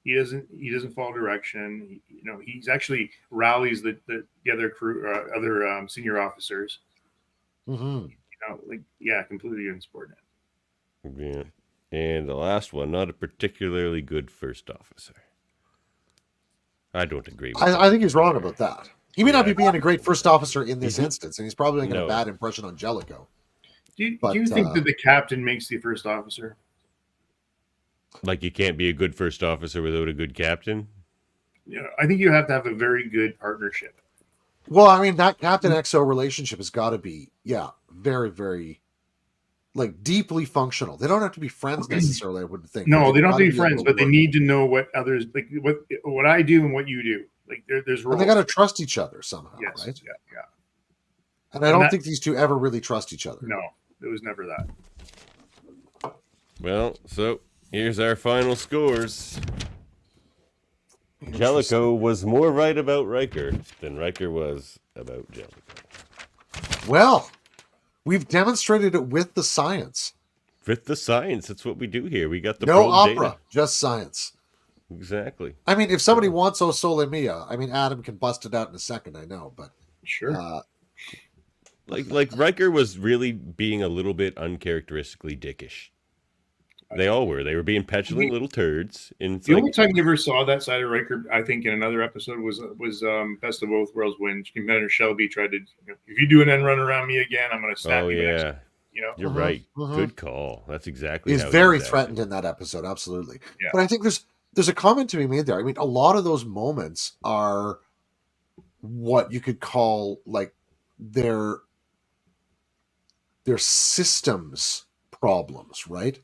Speaker 4: He doesn't follow direction. He's actually rallies the other crew, other senior officers.
Speaker 1: Mm-hmm.
Speaker 4: Completely insubordinate.
Speaker 3: Yeah. And the last one, not a particularly good first officer. I don't agree with that.
Speaker 1: I think he's wrong about that. He may not be being a great first officer in this instance, and he's probably making a bad impression on Jellico.
Speaker 4: Do you think that the captain makes the first officer?
Speaker 3: Like you can't be a good first officer without a good captain?
Speaker 4: Yeah, I think you have to have a very good partnership.
Speaker 1: Well, I mean, that Captain XO relationship has got to be, very, very, deeply functional. They don't have to be friends necessarily, I wouldn't think.
Speaker 4: No, they don't have to be friends, but they need to know what others, what I do and what you do. There's roles.
Speaker 1: And they got to trust each other somehow,
Speaker 4: yes,
Speaker 1: right?
Speaker 4: Yeah.
Speaker 1: And I don't think these two ever really trust each other.
Speaker 4: No, it was never that.
Speaker 3: Well, so here's our final scores. Jellico was more right about Riker than Riker was about Jellico.
Speaker 1: Well, We've demonstrated it with the science.
Speaker 3: With the science, that's what we do here. We got the
Speaker 1: No
Speaker 3: probe
Speaker 1: opera,
Speaker 3: data.
Speaker 1: just science.
Speaker 3: Exactly.
Speaker 1: I mean, if somebody wants O Sole Mia, I mean, Adam can bust it out in a second, I know, but
Speaker 4: Sure.
Speaker 3: Like Riker was really being a little bit uncharacteristically dickish. They all were. They were being petulant little turds. And it's
Speaker 4: The
Speaker 3: like,
Speaker 4: only time you ever saw that side of Riker, I think, in another episode was Best of Both Worlds when Commander Shelby tried to, if you do an end run around me again, I'm going to snap
Speaker 3: oh
Speaker 4: you.
Speaker 3: yeah,
Speaker 4: Back.
Speaker 3: you're right. Good call. That's exactly.
Speaker 1: He's
Speaker 3: how
Speaker 1: very
Speaker 3: he was
Speaker 1: threatened
Speaker 3: acting.
Speaker 1: in that episode, absolutely.
Speaker 4: Yeah.
Speaker 1: But I think there's a comment to be made there. I mean, a lot of those moments are what you could call like their systems problems, right?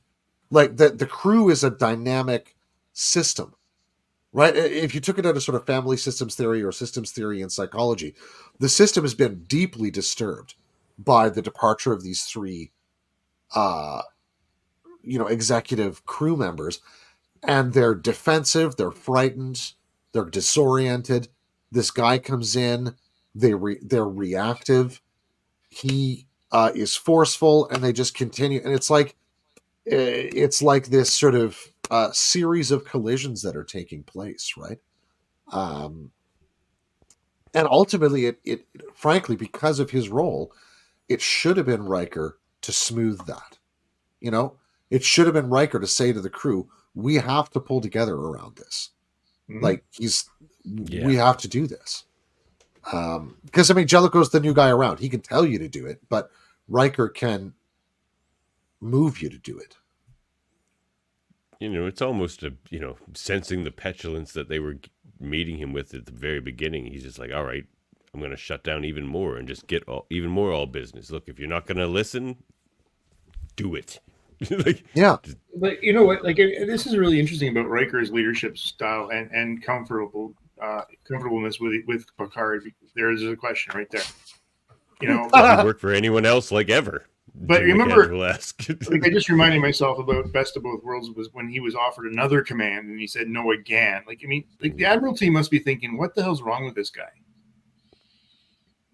Speaker 1: Like the crew is a dynamic system, right? If you took it out of sort of family systems theory or systems theory in psychology, the system has been deeply disturbed by the departure of these three executive crew members, and they're defensive, they're frightened, they're disoriented. This guy comes in, they're reactive. He is forceful, and they just continue. And it's like this sort of series of collisions that are taking place, right? And ultimately, it frankly, because of his role, it should have been Riker to smooth that. It should have been Riker to say to the crew, "We have to pull together around this.
Speaker 4: Mhm.
Speaker 1: Like we have to do this." Because I mean, Jellico's the new guy around. He can tell you to do it, but Riker can move you to do it.
Speaker 3: It's almost sensing the petulance that they were meeting him with at the very beginning. He's just like, all right, I'm going to shut down even more and just get even more all business. Look, if you're not going to listen, do it.
Speaker 1: Yeah.
Speaker 4: But you know what? Like, this is really interesting about Riker's leadership style and comfortableness with Picard. There's a question right there.
Speaker 3: Doesn't work for anyone else like ever.
Speaker 4: But remember,
Speaker 3: like
Speaker 4: I just reminded myself about Best of Both Worlds was when he was offered another command and he said no again. Like, I mean, like the Admiralty must be thinking, what the hell's wrong with this guy?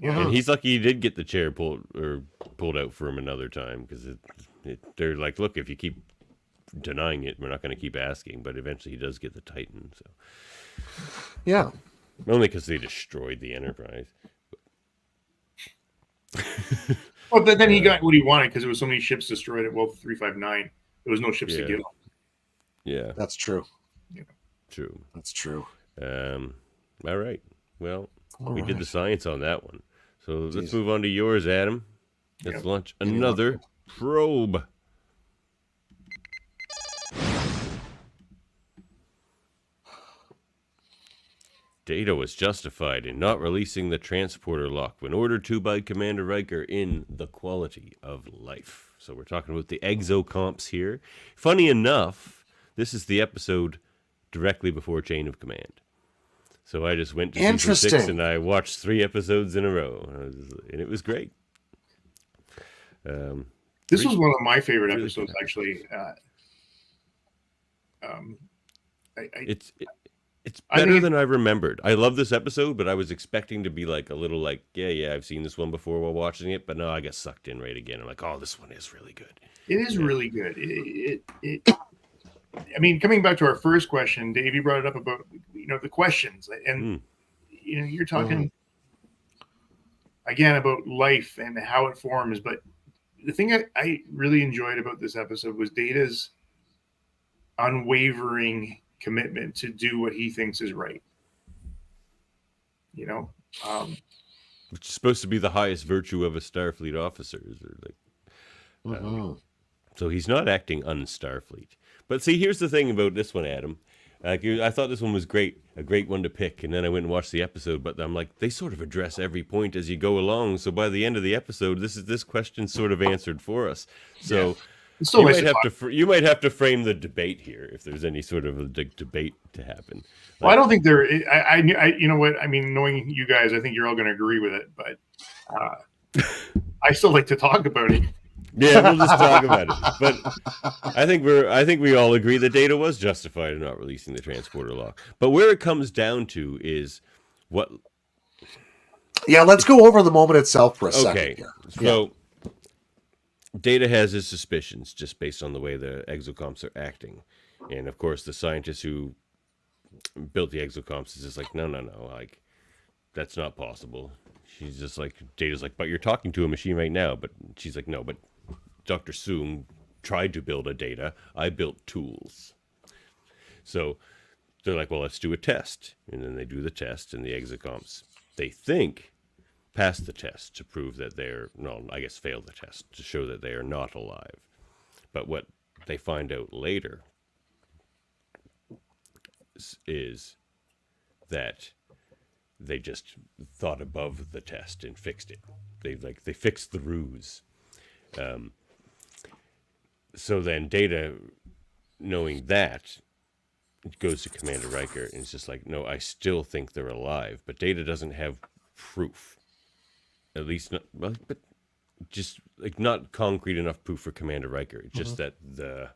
Speaker 3: And he's lucky he did get the chair pulled out for him another time, because they're like, look, if you keep denying it, we're not going to keep asking. But eventually he does get the Titan. So
Speaker 1: Yeah.
Speaker 3: Only because they destroyed the Enterprise.
Speaker 4: Well, but then he got what he wanted because there was so many ships destroyed at Wolf 359. There was no ships to give him.
Speaker 3: Yeah.
Speaker 1: That's true.
Speaker 4: Yeah.
Speaker 3: True.
Speaker 1: That's true.
Speaker 3: All right. Well, we did the science on that one. So let's move on to yours, Adam. Let's launch another probe. Data was justified in not releasing the transporter lock when ordered to by Commander Riker in The Quality of Life. So we're talking about the exocomps here. Funny enough, this is the episode directly before Chain of Command. So I just went to season 6 and I watched 3 episodes in a row. And it was great.
Speaker 4: This was one of my favorite episodes, actually.
Speaker 3: It's better than I remembered. I love this episode, but I was expecting to be like a little like, yeah, I've seen this one before while watching it, but no, I got sucked in right again. I'm like, oh, this one is really good.
Speaker 4: It is really good. I mean, coming back to our first question, Dave, you brought it up about the questions, and you're talking again about life and how it forms. But the thing I really enjoyed about this episode was Data's unwavering commitment to do what he thinks is right.
Speaker 3: Which is supposed to be the highest virtue of a Starfleet officer. So he's not acting un-Starfleet. But see, here's the thing about this one, Adam. I thought this one was great, a great one to pick, and then I went and watched the episode. But I'm like, they sort of address every point as you go along. So by the end of the episode, this question's sort of answered for us. So. Yeah. You might have to frame the debate here if there's any sort of a debate to happen.
Speaker 4: Well, I don't think there. I you know what I mean. Knowing you guys, I think you're all going to agree with it. But I still like to talk about it.
Speaker 3: Yeah, we'll just talk about it. But I think we all agree that Data was justified in not releasing the transporter lock. But where it comes down to is what.
Speaker 1: Yeah, let's go over the moment itself for a second.
Speaker 3: Okay, so. Data has his suspicions just based on the way the exocomps are acting. And of course, the scientist who built the exocomps is just like, no, like, that's not possible. She's just like, Data's like, but you're talking to a machine right now. But she's like, no, but Dr. Soong tried to build a Data. I built tools. So they're like, well, let's do a test. And then they do the test, and the exocomps, they think, pass the test to prove that they're, no, I guess fail the test to show that they are not alive. But what they find out later is that they just thought above the test and fixed it. They fixed the ruse. So then Data, knowing that, goes to Commander Riker and it's just like, no, I still think they're alive. But Data doesn't have proof. At least not, well, but just like not concrete enough proof for Commander Riker. It's just that the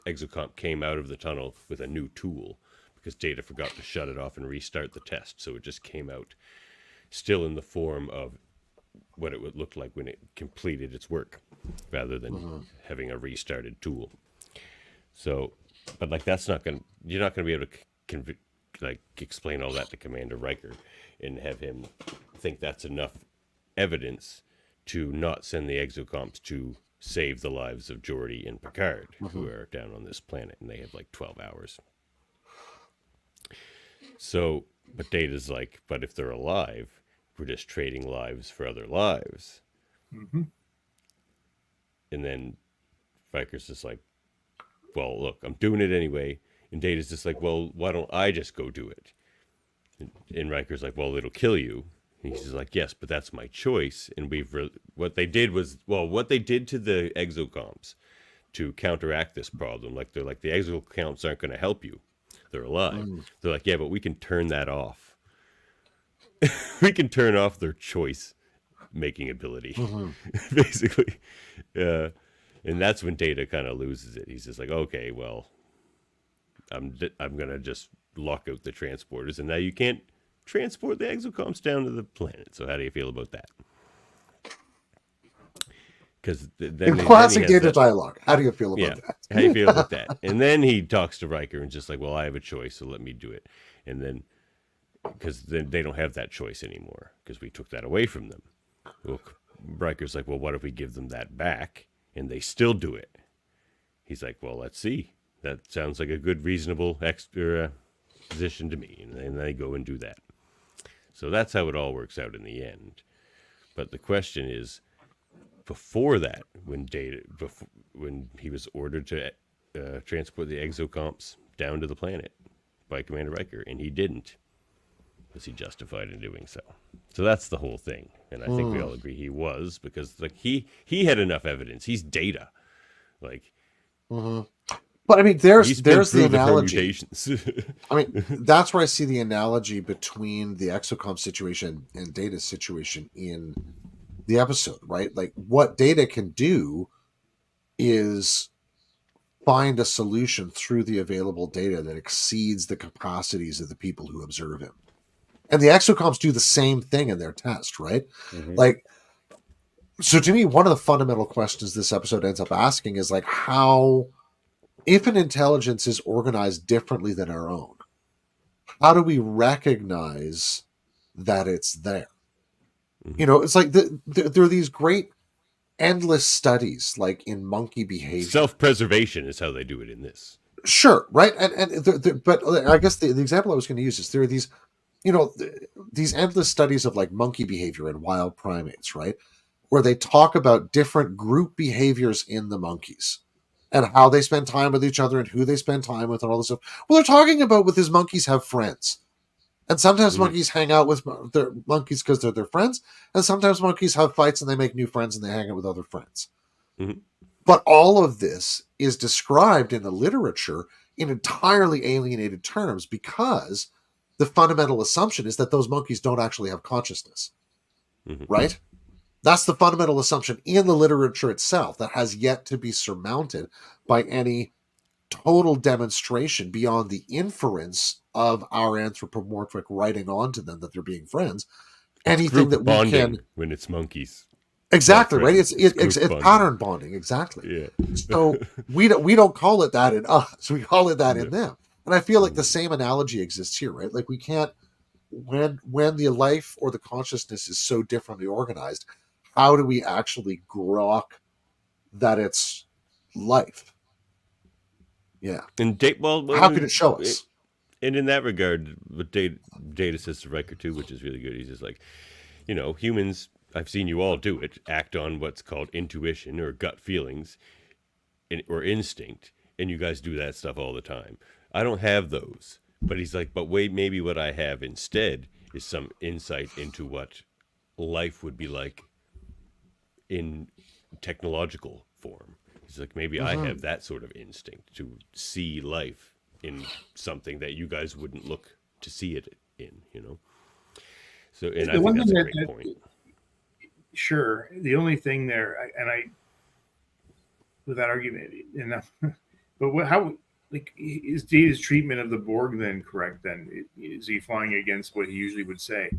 Speaker 3: exocomp came out of the tunnel with a new tool because Data forgot to shut it off and restart the test. So it just came out still in the form of what it would look like when it completed its work rather than having a restarted tool. So, but like that's not going to, you're not going to be able to like explain all that to Commander Riker and have him think that's enough evidence to not send the exocomps to save the lives of Geordi and Picard, who are down on this planet, and they have like 12 hours. So, but Data's like, but if they're alive, we're just trading lives for other lives.
Speaker 4: Mm-hmm.
Speaker 3: And then Riker's just like, well, look, I'm doing it anyway. And Data's just like, well, why don't I just go do it? And Riker's like, well, it'll kill you. And he's like, yes, but that's my choice. And what they did to the exocomps to counteract this problem, like they're like, the exocomps aren't going to help you. They're alive. They're like, yeah, but we can turn that off. We can turn off their choice making ability, basically. And that's when Data kind of loses it. He's just like, okay, well, I'm going to just lock out the transporters, and now you can't transport the exocomps down to the planet. So how do you feel about that? Because
Speaker 1: in classic Data dialogue, how do you feel about that?
Speaker 3: How do you feel about that? And then he talks to Riker and just like, well, I have a choice, so let me do it. And then, because then they don't have that choice anymore because we took that away from them. Well, Riker's like, well, what if we give them that back and they still do it? He's like, well, let's see. That sounds like a good, reasonable extra position to me. And then they go and do that. So that's how it all works out in the end. But the question is, before that, when he was ordered to transport the exocomps down to the planet by Commander Riker, and he didn't, was he justified in doing so? So that's the whole thing, and I think we all agree he was, because like he had enough evidence. He's Data, like.
Speaker 1: But I mean, there's the analogy.
Speaker 3: The
Speaker 1: I mean, that's where I see the analogy between the exocomp situation and Data's situation in the episode, right? Like, what Data can do is find a solution through the available data that exceeds the capacities of the people who observe him. And the exocomps do the same thing in their test, right? Like, so to me, one of the fundamental questions this episode ends up asking is like, how, if an intelligence is organized differently than our own, how do we recognize that it's there? You know, it's like there are these great endless studies, like in monkey behavior.
Speaker 3: Self-preservation is how they do it in this.
Speaker 1: Sure, right? But I guess the example I was going to use is there are these, you know, these endless studies of like monkey behavior in wild primates, right? Where they talk about different group behaviors in the monkeys and how they spend time with each other and who they spend time with and all this stuff. Well, they're talking about with these monkeys have friends. And sometimes monkeys hang out with their monkeys because they're their friends. And sometimes monkeys have fights and they make new friends and they hang out with other friends. But all of this is described in the literature in entirely alienated terms because the fundamental assumption is that those monkeys don't actually have consciousness. Right? That's the fundamental assumption in the literature itself that has yet to be surmounted by any total demonstration beyond the inference of our anthropomorphic writing onto them that they're being friends. Anything
Speaker 3: Group
Speaker 1: that we can,
Speaker 3: when it's monkeys.
Speaker 1: Exactly, right?
Speaker 3: It's
Speaker 1: It's
Speaker 3: group bonding.
Speaker 1: pattern bonding, exactly.
Speaker 3: Yeah.
Speaker 1: So we don't call it that in us, we call it that in
Speaker 3: No.
Speaker 1: them. And I feel like the same analogy exists here, right? Like we can't, when the life or the consciousness is so differently organized, how do we actually grok that it's life? Yeah.
Speaker 3: And
Speaker 1: How can it show us?
Speaker 3: And in that regard, what Data says to Riker too, which is really good. He's just like, humans. I've seen you all do it. Act on what's called intuition or gut feelings, or instinct, and you guys do that stuff all the time. I don't have those, but he's like, but wait, maybe what I have instead is some insight into what life would be like in technological form. He's like, maybe I have that sort of instinct to see life in something that you guys wouldn't look to see it in, So, and I think that's a great point.
Speaker 4: Sure. The only thing there, with that argument, but how, like, is Data's treatment of the Borg then correct? Then is he flying against what he usually would say,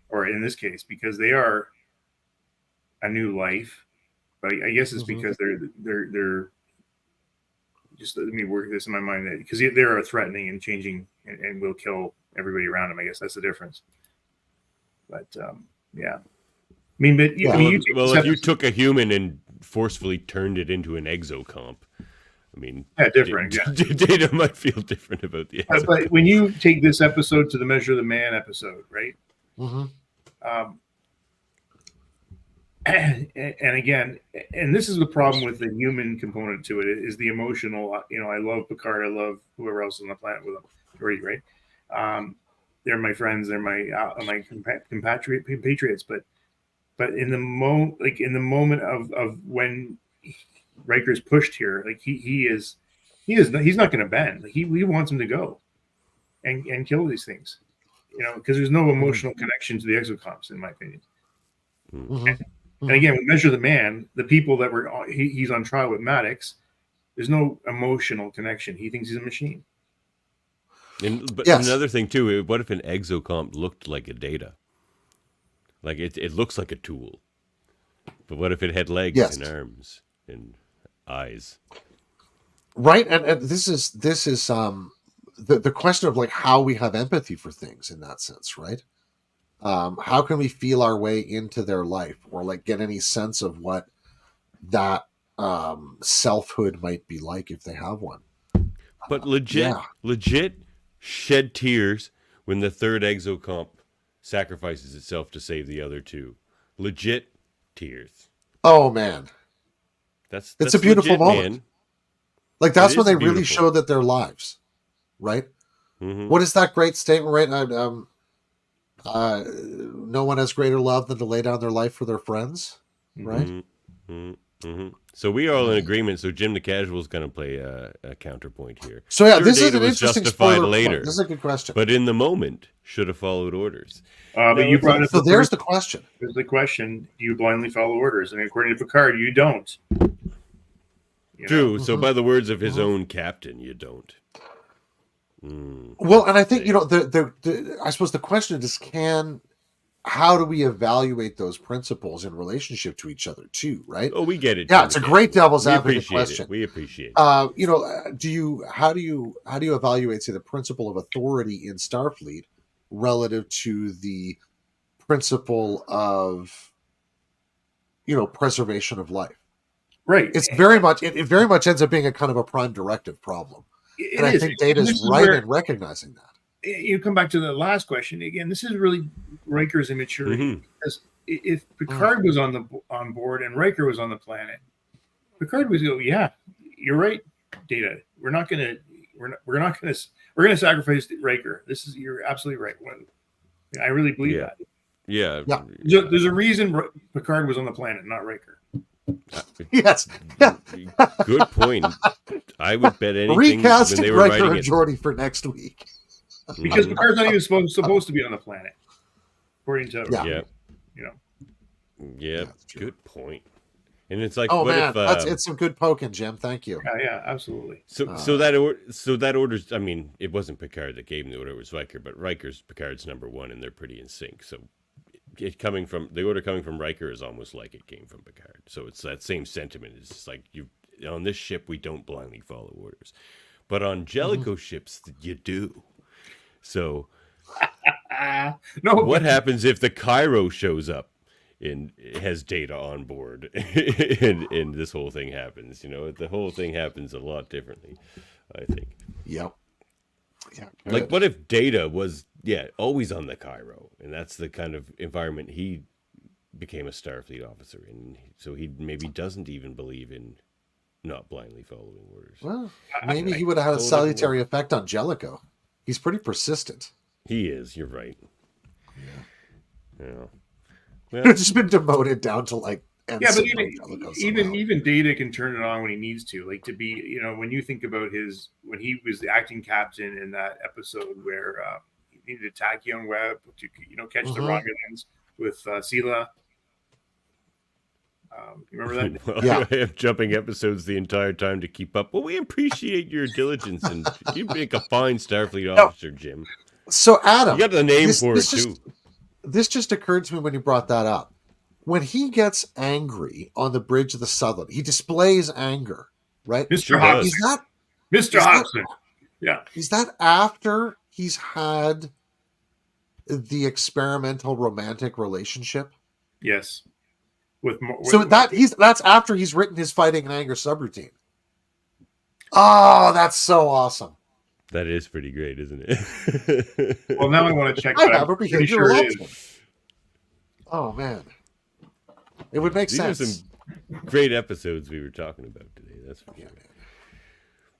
Speaker 4: or in this case, because they are a new life, but I guess it's because they're just, let me work this in my mind, because they're threatening and changing and will kill everybody around them. I guess that's the difference. But yeah. I mean, but
Speaker 3: if you took a human and forcefully turned it into an exocomp, I mean,
Speaker 4: different.
Speaker 3: Data might feel different about the exocomp.
Speaker 4: But when you take this episode to the Measure of the Man episode, right? And again, and this is the problem with the human component to it, is the emotional. I love Picard. I love whoever else on the planet with them, right? They're my friends. They're my compatriots. But in the moment of when Riker's pushed here, like he's not going to bend. Like he wants him to go and kill these things, because there's no emotional connection to the exocomps, in my opinion. And again, with Measure the Man, the people that he's on trial with Maddox, there's no emotional connection. He thinks he's a machine.
Speaker 3: But another thing too, what if an exocomp looked like a Data? Like it looks like a tool, but what if it had legs and arms and eyes?
Speaker 1: Right, and this is the question of like how we have empathy for things in that sense, right? How can we feel our way into their life, or like get any sense of what that selfhood might be like if they have one?
Speaker 3: But legit shed tears when the third exocomp sacrifices itself to save the other two. Legit tears.
Speaker 1: Oh man,
Speaker 3: that's
Speaker 1: a beautiful
Speaker 3: legit,
Speaker 1: moment.
Speaker 3: Man.
Speaker 1: Like that's when they really show that their lives, right? What is that great statement, right? No one has greater love than to lay down their life for their friends, right?
Speaker 3: So we are all in agreement. So Jim the Casual is going to play a counterpoint here.
Speaker 1: So yeah, this
Speaker 3: Data
Speaker 1: is an
Speaker 3: was
Speaker 1: interesting
Speaker 3: justified
Speaker 1: spoiler
Speaker 3: later.
Speaker 1: point. This is a good question.
Speaker 3: But in the moment, should have followed orders.
Speaker 4: But you brought up
Speaker 1: so there's the question.
Speaker 4: There's the question: do you blindly follow orders? And according to Picard, you don't.
Speaker 3: True. So by the words of his own captain, you don't.
Speaker 1: Well, and I think I suppose the question is, how do we evaluate those principles in relationship to each other too, right?
Speaker 3: Oh, we get it.
Speaker 1: Yeah, it's a great devil's advocate
Speaker 3: question.
Speaker 1: question.
Speaker 3: We appreciate it.
Speaker 1: How do you evaluate, say, the principle of authority in Starfleet relative to the principle of preservation of life?
Speaker 4: Right.
Speaker 1: It's very much it very much ends up being a kind of a prime directive problem. And I think Data's right in recognizing that.
Speaker 4: You come back to the last question again. This is really Riker's immaturity, because if Picard was on board and Riker was on the planet, Picard was go, yeah, you're right, Data. We're gonna sacrifice Riker. You're absolutely right. I really believe that.
Speaker 3: Yeah.
Speaker 4: There's a reason Picard was on the planet, not Riker.
Speaker 1: Yes. Yeah.
Speaker 3: Good point. I would bet anything
Speaker 1: recasting
Speaker 3: when they were
Speaker 1: Riker
Speaker 3: writing
Speaker 1: and Geordi for next week.
Speaker 4: Because Picard's not even supposed to be on the planet, according to
Speaker 3: Yeah, good point. And it's like,
Speaker 1: oh
Speaker 3: what
Speaker 1: man,
Speaker 3: if,
Speaker 1: it's some good poking, Jim. Thank you.
Speaker 4: Yeah, absolutely.
Speaker 3: So that order's. I mean, it wasn't Picard that gave him the order; it was Riker. But Riker's Picard's number one, and they're pretty in sync. So it coming from the order coming from Riker is almost like it came from Picard. So it's that same sentiment. It's just like you on this ship we don't blindly follow orders, but on Jellico ships you do. So
Speaker 4: No,
Speaker 3: what happens if the Cairo shows up and has Data on board, and this whole thing happens? You know, the whole thing happens a lot differently, I think.
Speaker 1: Yep. Yeah.
Speaker 3: Like,
Speaker 1: good.
Speaker 3: what if Data was, always on the Cairo, and that's the kind of environment he became a Starfleet officer in, so he maybe doesn't even believe in not blindly following orders.
Speaker 1: Well, maybe he would have had a salutary effect on Jellico. He's pretty persistent.
Speaker 3: He is, you're right. Yeah. Well,
Speaker 1: It's just been demoted down to like
Speaker 4: but
Speaker 1: Jellico somehow.
Speaker 4: even Data can turn it on when he needs to. Like to be, you know, when you think about when he was the acting captain in that episode where he needed a tachyon web to, you know, catch the Romulans with Sela. You remember that?
Speaker 3: well,
Speaker 1: Yeah.
Speaker 3: I have jumping episodes the entire time to keep up. Well, we appreciate your diligence, and you make a fine Starfleet officer, Jim.
Speaker 1: So Adam,
Speaker 3: You got the name for it too.
Speaker 1: This just occurred to me when you brought that up. When he gets angry on the bridge of the Sutherland, he displays anger, right?
Speaker 4: Mr. Hobson.
Speaker 1: Is that
Speaker 4: Mr. Hobson. Yeah.
Speaker 1: Is that after he's had the experimental romantic relationship?
Speaker 4: Yes.
Speaker 1: That's after he's written his fighting and anger subroutine. Oh, that's so awesome.
Speaker 3: That is pretty great, isn't it?
Speaker 4: Well, now I want to check.
Speaker 1: I
Speaker 4: But
Speaker 1: have
Speaker 4: I'm
Speaker 1: a
Speaker 4: pretty
Speaker 1: behavioral
Speaker 4: sure it
Speaker 1: option.
Speaker 4: is.
Speaker 1: Oh man, it would make
Speaker 3: These
Speaker 1: sense.
Speaker 3: are some great episodes we were talking about today. That's for sure.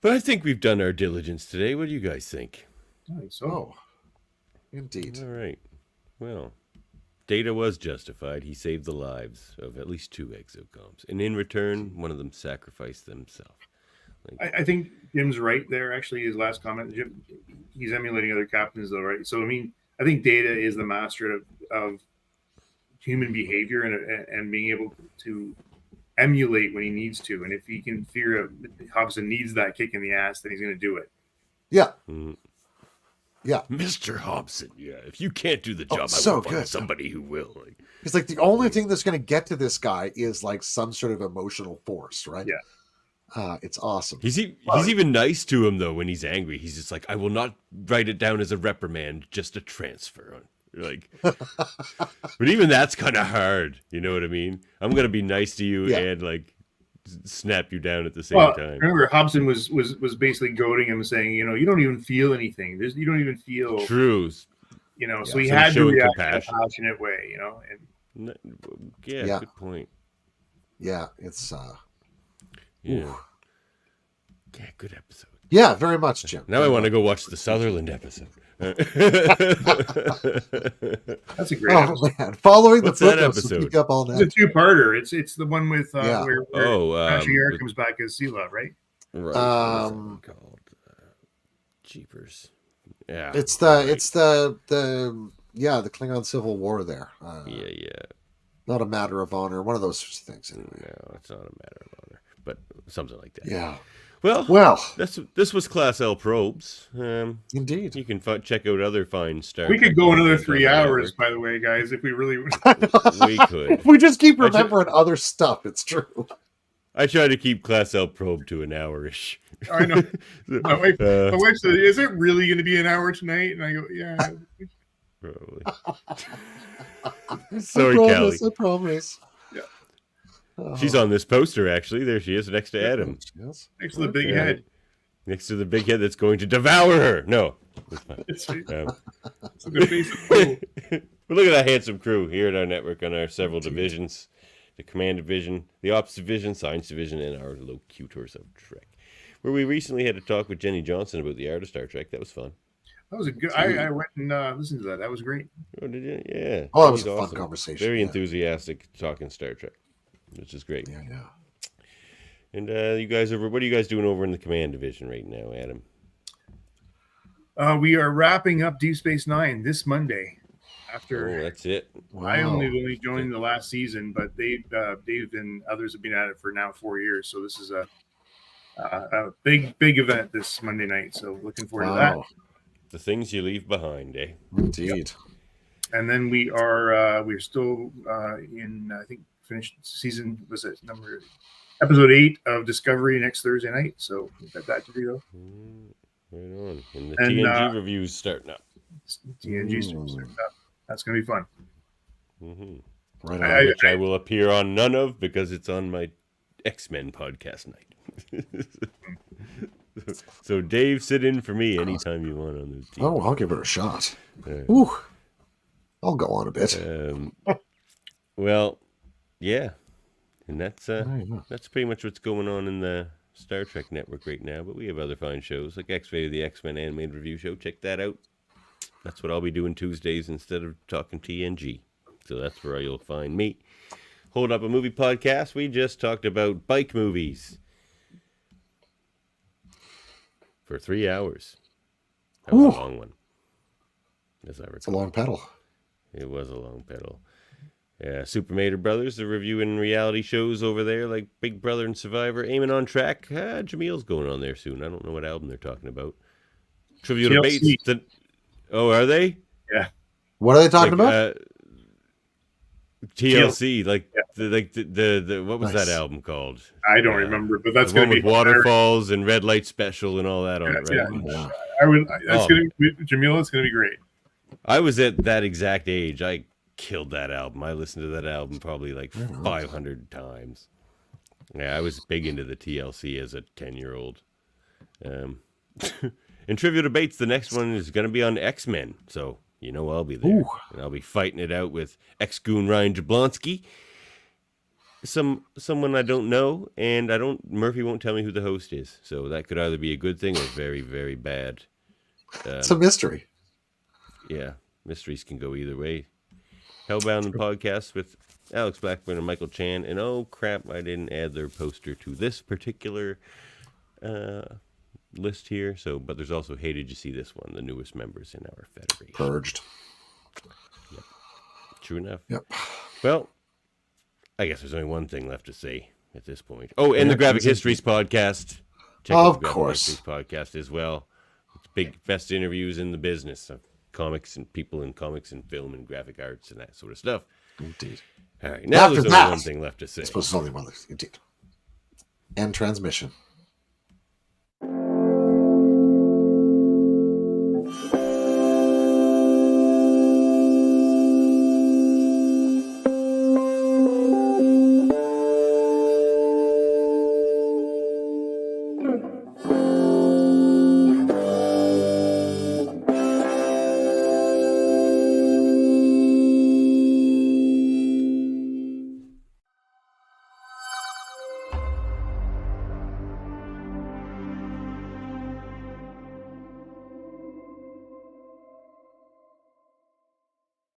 Speaker 3: But I think we've done our diligence today. What do you guys think?
Speaker 4: I think so.
Speaker 1: Oh, indeed.
Speaker 3: All right. Well, Data was justified. He saved the lives of at least 2 exocoms, and in return, one of them sacrificed themselves.
Speaker 4: I think Jim's right there. Actually, his last comment, Jim, he's emulating other captains, though, right? So, I mean, I think Data is the master of human behavior and being able to emulate when he needs to. And if he can figure out Hobson needs that kick in the ass, then he's going to do it.
Speaker 1: Yeah.
Speaker 3: Mm.
Speaker 1: Yeah.
Speaker 3: Mr. Hobson, if you can't do the job,
Speaker 1: so
Speaker 3: I will find
Speaker 1: good.
Speaker 3: somebody who will.
Speaker 1: It's like the only thing that's going to get to this guy is like some sort of emotional force, right?
Speaker 4: Yeah.
Speaker 1: It's awesome.
Speaker 3: He's even nice to him, though, when he's angry. He's just like, I will not write it down as a reprimand, just a transfer. Like, but even that's kind of hard. You know what I mean? I'm going to be nice to you and like snap you down at the same time.
Speaker 4: Remember, Hobson was basically goading him, saying, you know, you don't even feel anything. You don't even feel.
Speaker 3: True.
Speaker 4: You know, so he had to react in a passionate way, you know. And
Speaker 3: good point.
Speaker 1: Yeah, it's
Speaker 3: yeah, good episode.
Speaker 1: Yeah, very much, Jim.
Speaker 3: Now I want to go watch the Sutherland episode.
Speaker 4: That's a great episode.
Speaker 1: Man. Following
Speaker 3: What's
Speaker 1: the
Speaker 3: that
Speaker 1: footnotes
Speaker 3: episode?
Speaker 1: Keep up all night.
Speaker 4: It's a 2-parter. It's the one with where
Speaker 3: with,
Speaker 4: comes back as Sela, right?
Speaker 3: Right. What's that one called? Jeepers. Yeah.
Speaker 1: It's the Klingon Civil War there.
Speaker 3: Yeah.
Speaker 1: Not a matter of honor. One of those sorts of things. Anyway.
Speaker 3: No, it's not a matter of honor, but something like that.
Speaker 1: Yeah.
Speaker 3: Well, this was Class L Probes.
Speaker 1: Indeed.
Speaker 3: You can check out other fine Star
Speaker 4: We
Speaker 3: Trek
Speaker 4: could go another 3 hours,
Speaker 3: network.
Speaker 4: by the way, guys, if we really would.
Speaker 3: We could.
Speaker 1: If we just keep remembering other stuff, it's true.
Speaker 3: I try to keep Class L Probe to an hour-ish.
Speaker 4: I know. My wife said, "Is it really going to be an hour tonight?" And I go, "Yeah."
Speaker 3: Probably. Sorry, Callie.
Speaker 1: I promise.
Speaker 4: Yeah.
Speaker 3: She's on this poster, actually. There she is, next to Adam.
Speaker 1: Yes.
Speaker 4: Next to the big head.
Speaker 3: Next to the big head that's going to devour her. No.
Speaker 4: It's
Speaker 3: Um,
Speaker 4: the face of Poe.
Speaker 3: But look at that handsome crew here at our network on our several divisions. The Command Division, the Ops Division, Science Division, and our Locutors of Trek. Where we recently had a talk with Jenny Johnson about the art of Star Trek. That was fun.
Speaker 4: That was a good. I went and listened to that. That was great.
Speaker 3: Oh, did you? Yeah.
Speaker 1: Oh, that was
Speaker 3: Jenny's
Speaker 1: a fun conversation.
Speaker 3: Very
Speaker 1: yeah.
Speaker 3: enthusiastic talking Star Trek, which is great.
Speaker 1: Yeah.
Speaker 3: And you guys what are you guys doing over in the Command Division right now, Adam?
Speaker 4: We are wrapping up Deep Space Nine this Monday.
Speaker 3: Oh, that's it.
Speaker 1: Wow.
Speaker 4: I only joined the last season, but Dave and others have been at it for now 4 years. So this is a big event this Monday night. So looking forward to that.
Speaker 3: The things you leave behind, eh?
Speaker 1: Indeed.
Speaker 4: And then we're still in, I think, finished season, was it episode 8 of Discovery next Thursday night. So we've got that to do.
Speaker 3: Right on. And the
Speaker 4: And,
Speaker 3: TNG review's starting up.
Speaker 4: TNG starting up. That's going to be fun.
Speaker 3: Mm-hmm.
Speaker 1: Right on.
Speaker 3: Which I will appear on none of because it's on my X-Men podcast night. So Dave, sit in for me anytime you want on this team.
Speaker 1: Oh, I'll give it a shot. Ooh, I'll go on a bit.
Speaker 3: Well, yeah, and that's pretty much what's going on in the Star Trek network right now. But we have other fine shows like X-Ray, the X-Men animated review show. Check that out. That's what I'll be doing Tuesdays instead of talking TNG. So that's where you'll find me. Hold Up a Movie Podcast. We just talked about bike movies for 3 hours. That was a long one. As I recall.
Speaker 1: It's a long pedal.
Speaker 3: It was a long pedal. Yeah, Super Mater Brothers are reviewing reality shows over there like Big Brother and Survivor. Aiming on Track. Jameel's going on there soon. I don't know what album they're talking about. Trivial Debates. Oh, are they?
Speaker 4: Yeah.
Speaker 1: What are they talking about?
Speaker 3: TLC, the what was that album called?
Speaker 4: I don't remember, but that's
Speaker 3: going
Speaker 4: to
Speaker 3: to be Waterfalls and Red Light Special and all that on it, right?
Speaker 4: Yeah. That's going to be Jaemeel. It's going to be great.
Speaker 3: I was at that exact age. I killed that album. I listened to that album probably like 500 times. Yeah, I was big into the TLC as a 10-year-old. In Trivial Debates, the next one is going to be on X-Men, so you know I'll be there. And I'll be fighting it out with ex-goon Ryan Jablonski. Someone I don't know, and Murphy won't tell me who the host is, so that could either be a good thing or very, very bad.
Speaker 1: It's a mystery.
Speaker 3: Yeah, mysteries can go either way. Hellbound the podcast with Alex Blackburn and Michael Chan, and oh crap, I didn't add their poster to this particular list here. But there's also Hey, Did You See This One? The newest members in our federation.
Speaker 1: Purged.
Speaker 3: Yep. True enough.
Speaker 1: Yep.
Speaker 3: Well, I guess there's only one thing left to say at this point. Oh, and the Graphic Histories podcast. Check out the Graphic Histories podcast as well. It's best interviews in the business of comics and people in comics and film and graphic arts and that sort of stuff.
Speaker 1: Indeed.
Speaker 3: All right. Now there's only one thing left to say.
Speaker 1: I suppose there's only one left. Indeed. End transmission.